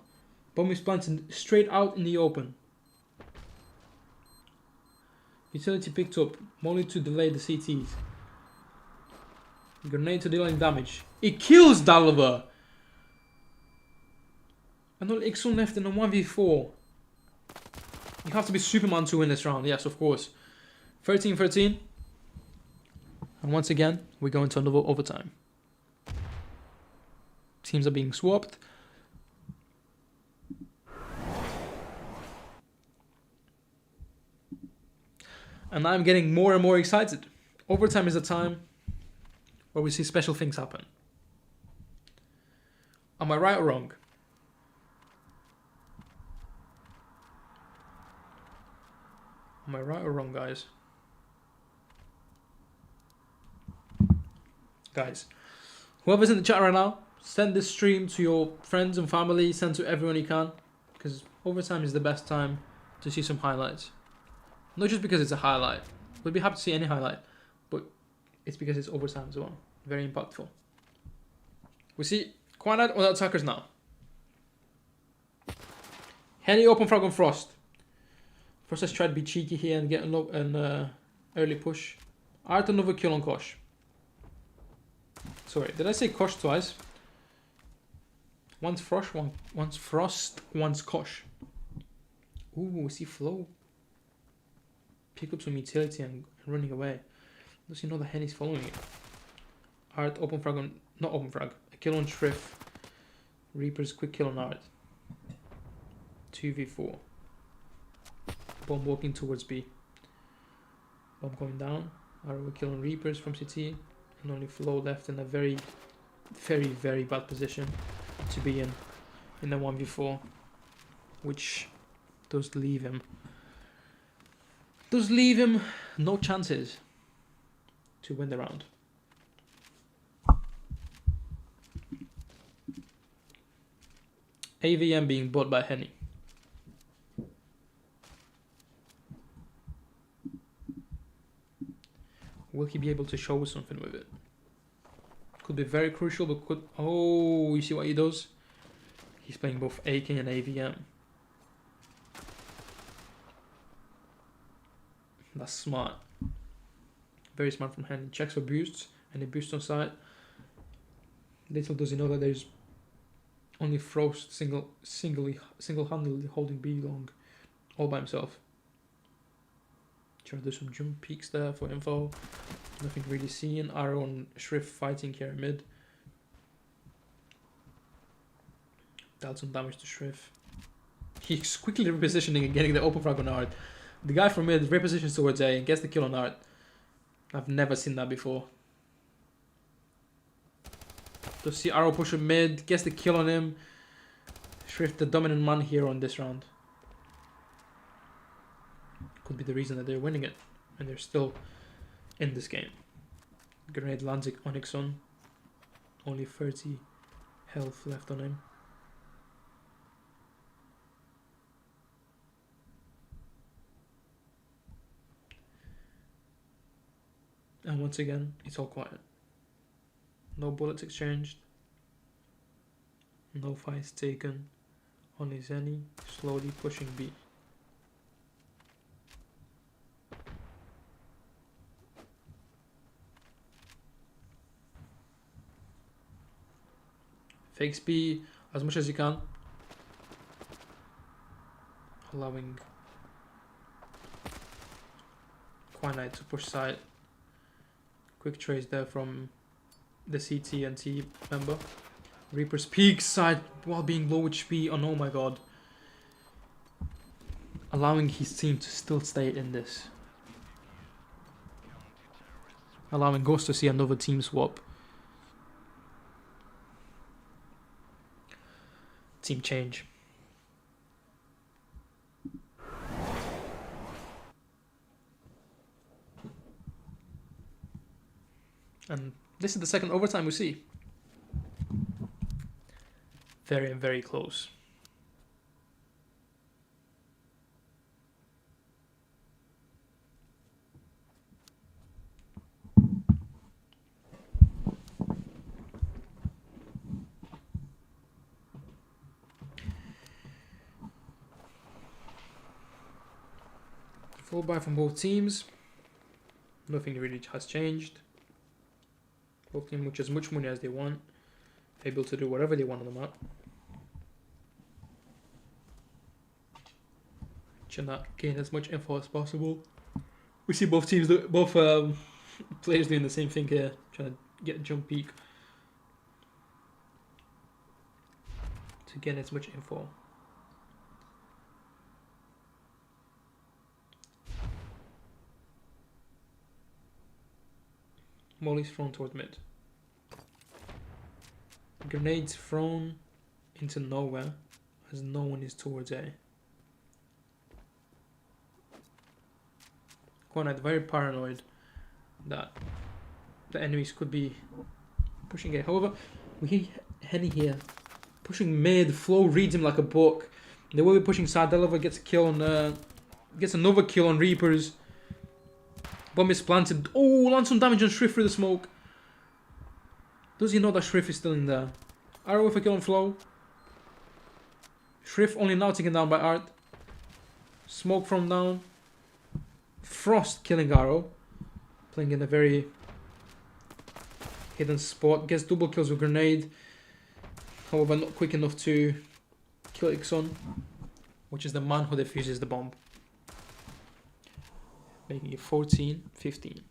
Bomb is planted straight out in the open. Utility picked up. Molly to delay the CTs. Grenade to dealing damage. It kills Dalva. And only Ixon left in a 1v4. You have to be Superman to win this round. Yes, of course. 13-13. And once again, we go into another overtime. Teams are being swapped. And I'm getting more and more excited. Overtime is a time where we see special things happen. Am I right or wrong? Am I right or wrong, guys? Guys, whoever's in the chat right now, send this stream to your friends and family, send to everyone you can, because overtime is the best time to see some highlights. Not just because it's a highlight. We'd be happy to see any highlight, but it's because it's overtime as well. Very impactful. We see quite on the attackers now. Henny open frag on Frost. Frost has tried to be cheeky here and get an early push. Art another kill on Kosh. Sorry, did I say Kosh twice? Once Frost, once Kosh. Ooh, we see Flow. Pick up some utility and running away. Does he know that Henny's following it? Art open frag on, not open frag. A kill on Shrift. Reaper's quick kill on Art. 2v4. Bomb walking towards B. Bomb going down. Art will kill on Reapers from CT. And only Flow left in a very, very, very bad position to be in the 1v4. Which does leave him no chances to win the round. AVM being bought by Henny. Will he be able to show something with it? Could be very crucial, but could... Oh, you see what he does? He's playing both AK and AVM. That's smart. Very smart from Henny. Checks for boosts, and he boosts on side. Little does he know that there's only Frost single-handedly holding B long, all by himself. Trying to do some jump peeks there for info. Nothing really seen. Arrow and Shrift fighting here mid. Dealt some damage to Shrift. He's quickly repositioning and getting the open frag on Art. The guy from mid repositions towards A and gets the kill on Art. I've never seen that before. To see Arrow push him mid, gets the kill on him. Shrift the dominant man here on this round. Could be the reason that they're winning it. And they're still in this game. Grenade lands on Ixon. Only 30 health left on him. And once again, it's all quiet. No bullets exchanged. No fights taken. Only Zenny slowly pushing B. Fakes B as much as you can. Allowing Quinite to push side. Quick trace there from the CT and T member. Reaper's peak side while being low HP. Oh my god. Allowing his team to still stay in this. Allowing Ghost to see another team swap. Team change. And this is the second overtime we see. Very, very close. Full buy from both teams. Nothing really has changed. Both teams with as much money as they want. Able to do whatever they want on the map. Trying to gain as much info as possible. We see both teams, both players doing the same thing here. Trying to get a jump peak. To get as much info. Molly's thrown towards mid. Grenades thrown into nowhere as no one is towards A. Quite very paranoid that the enemies could be pushing A. However, we hear Henny here pushing mid. Flo reads him like a book. They will be pushing side. Deliver gets a kill on gets another kill on Reapers. Bomb is planted. Oh, lands some damage on Shrift through the smoke. Does he know that Shrift is still in there? Arrow with a kill on Flo. Shrift only now taken down by Art. Smoke from down. Frost killing Arrow. Playing in a very hidden spot. Gets double kills with grenade. However, not quick enough to kill Ixon, which is the man who defuses the bomb. Making it 14-15.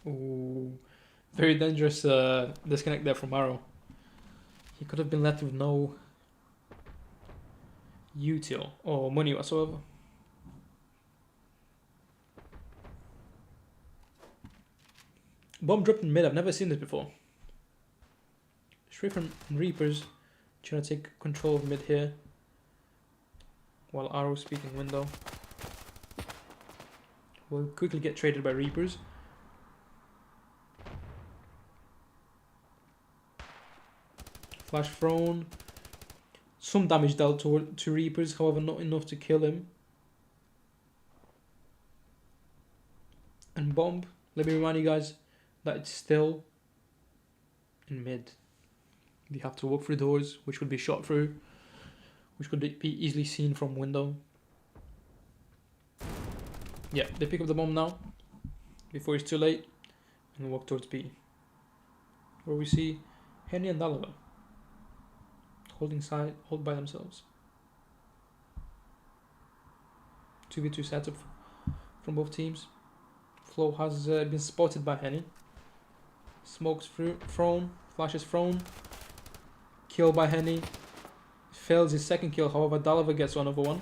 Ooh, very dangerous disconnect there from Arrow. He could have been left with no util or money whatsoever. Bomb dropped in mid. I've never seen this before. Straight from Reapers trying to take control of mid here, while Arrow speaking window. Will quickly get traded by Reapers. Flash thrown. Some damage dealt to Reapers, however not enough to kill him. And bomb. Let me remind you guys that it's still in mid. You have to walk through doors, which would be shot through, which could be easily seen from window. Yeah, they pick up the bomb now, before it's too late, and walk towards B, where we see Henny and Dalaga holding side, hold by themselves. 2v2 setup from both teams. Flo has been spotted by Henny. Smokes thrown, flashes thrown. Kill by Henny. Fails his second kill, however Dalava gets 1-over-1.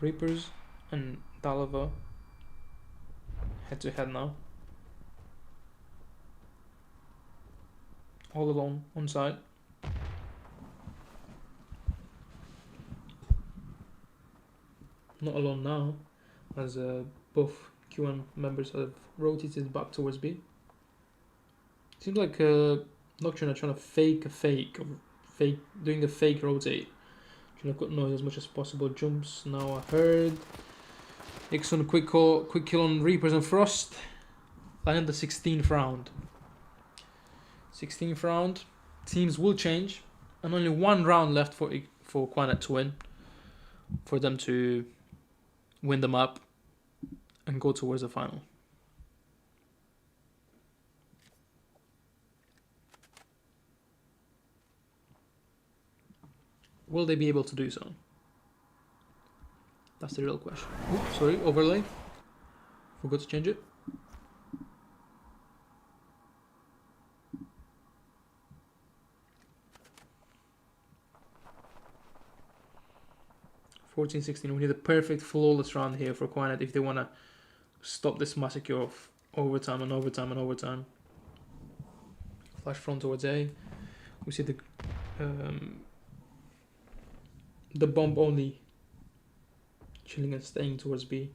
Reapers and Dalava head to head now. All alone on side. Not alone now, as both QM members have rotated back towards B. Seems like Nocturne are trying to doing a fake rotate. Trying to cut noise as much as possible. Jumps now are heard. Ixon quick kill on Reapers and Frost. Landing the 16th round. 16th round. Teams will change, and only one round left for Quanet to win. For them to win the map and go towards the final. Will they be able to do so? That's the real question. Oops, sorry, overlay. Forgot to change it. (14-16). We need a perfect, flawless round here for Quanet if they want to stop this massacre of overtime and overtime and overtime. Flash front towards A. We see the bomb only chilling and staying towards B.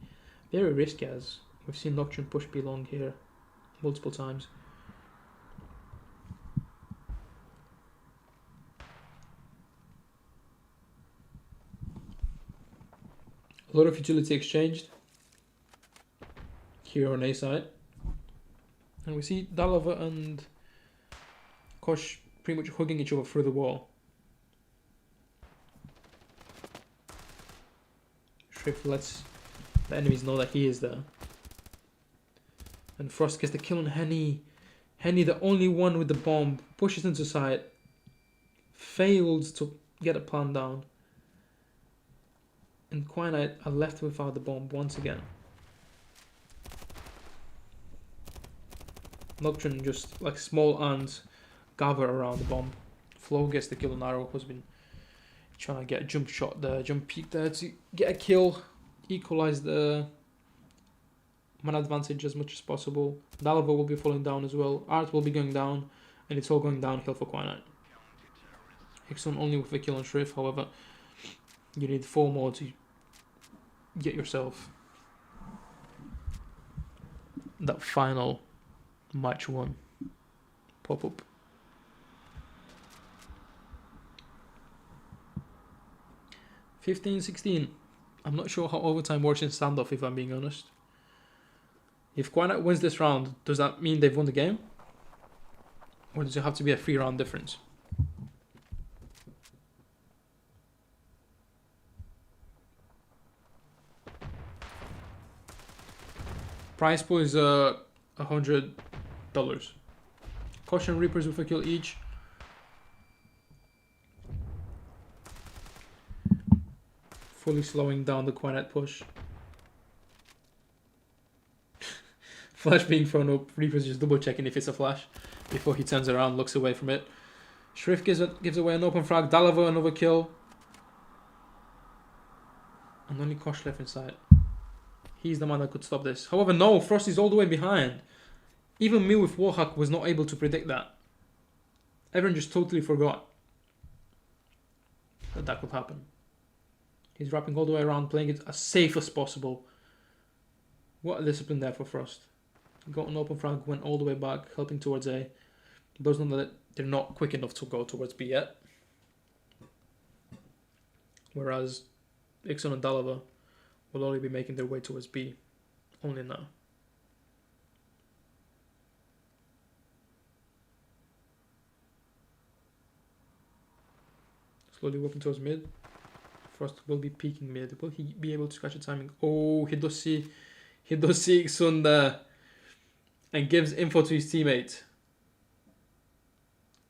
Very risky, as we've seen Nocturne push B long here multiple times. A lot of utility exchanged here on A side. And we see Dalava and Kosh pretty much hugging each other through the wall. Shrift lets the enemies know that he is there. And Frost gets the kill on Henny. Henny, the only one with the bomb, pushes into side. Fails to get a plan down. And Quinite are left without the bomb once again. Nocturne just like small ants gather around the bomb. Flo gets the kill on Arrow, who's been trying to get a jump shot there, jump peek there to get a kill, equalize the man advantage as much as possible. Dalva will be falling down as well. Art will be going down, and it's all going downhill for Quinite. Hickson only with a kill on Shrift, however, you need 4 more to get yourself that final match 1 pop-up. (15-16). I'm not sure how overtime works in standoff, if I'm being honest. If Quinite wins this round, does that mean they've won the game? Or does it have to be a 3-round difference? Prize pool is $100. Caution Reapers with a kill each. Fully slowing down the Quinite push. Flash being thrown up. Reapers just double checking if it's a flash before he turns around, looks away from it. Shrift gives away an open frag. Dalava another kill. And only Kosh left inside. He's the man that could stop this. However, no, Frost is all the way behind. Even me with Warhawk was not able to predict that. Everyone just totally forgot that could happen. He's wrapping all the way around, playing it as safe as possible. What a discipline there for Frost. Got an open frag, went all the way back, helping towards A. Those know that they're not quick enough to go towards B yet. Whereas Ixon and Dalava will only be making their way towards B only now. Slowly walking towards mid. Frost will be peeking mid. Will he be able to catch the timing? Oh, he does see Ixon there and gives info to his teammate.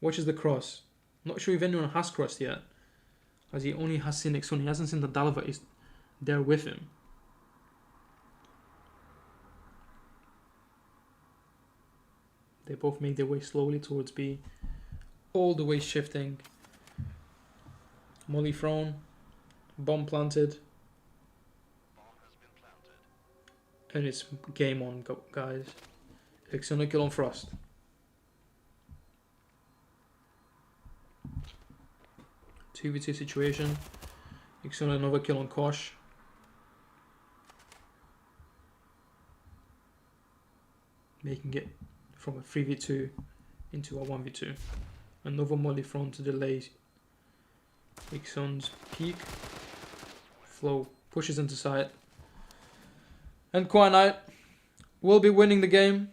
Watches the cross. Not sure if anyone has crossed yet, as he only has seen Ixon. He hasn't seen that Dalva is there with him. They both make their way slowly towards B, all the way shifting. Molly thrown, bomb planted, and it's game on, guys. Ixon a kill on Frost. Two v 2 situation. Ixon another kill on Kosh. Making it from a 3v2 into a 1v2. Another molly thrown to delay Ixon's peak. Flo pushes into side. And Quinite will be winning the game,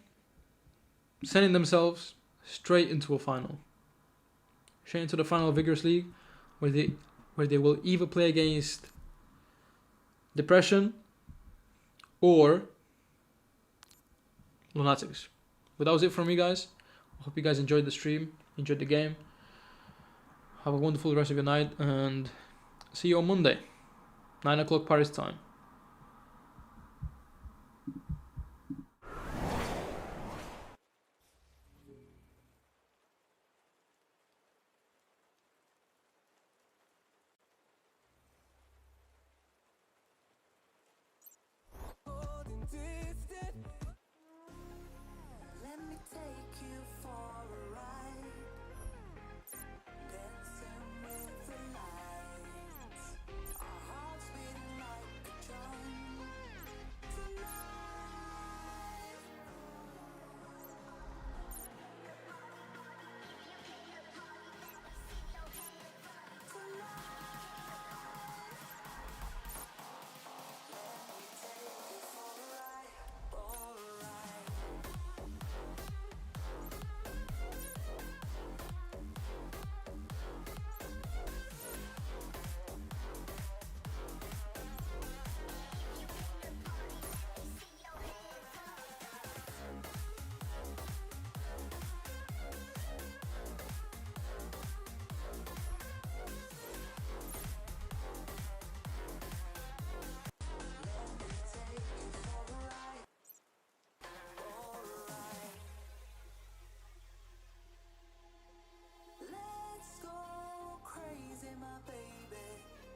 sending themselves straight into a final. Straight into the final of Vigorous League, where they will either play against Depression or Lunatics. But that was it from me, guys. I hope you guys enjoyed the stream, enjoyed the game. Have a wonderful rest of your night, and see you on Monday, 9 o'clock Paris time.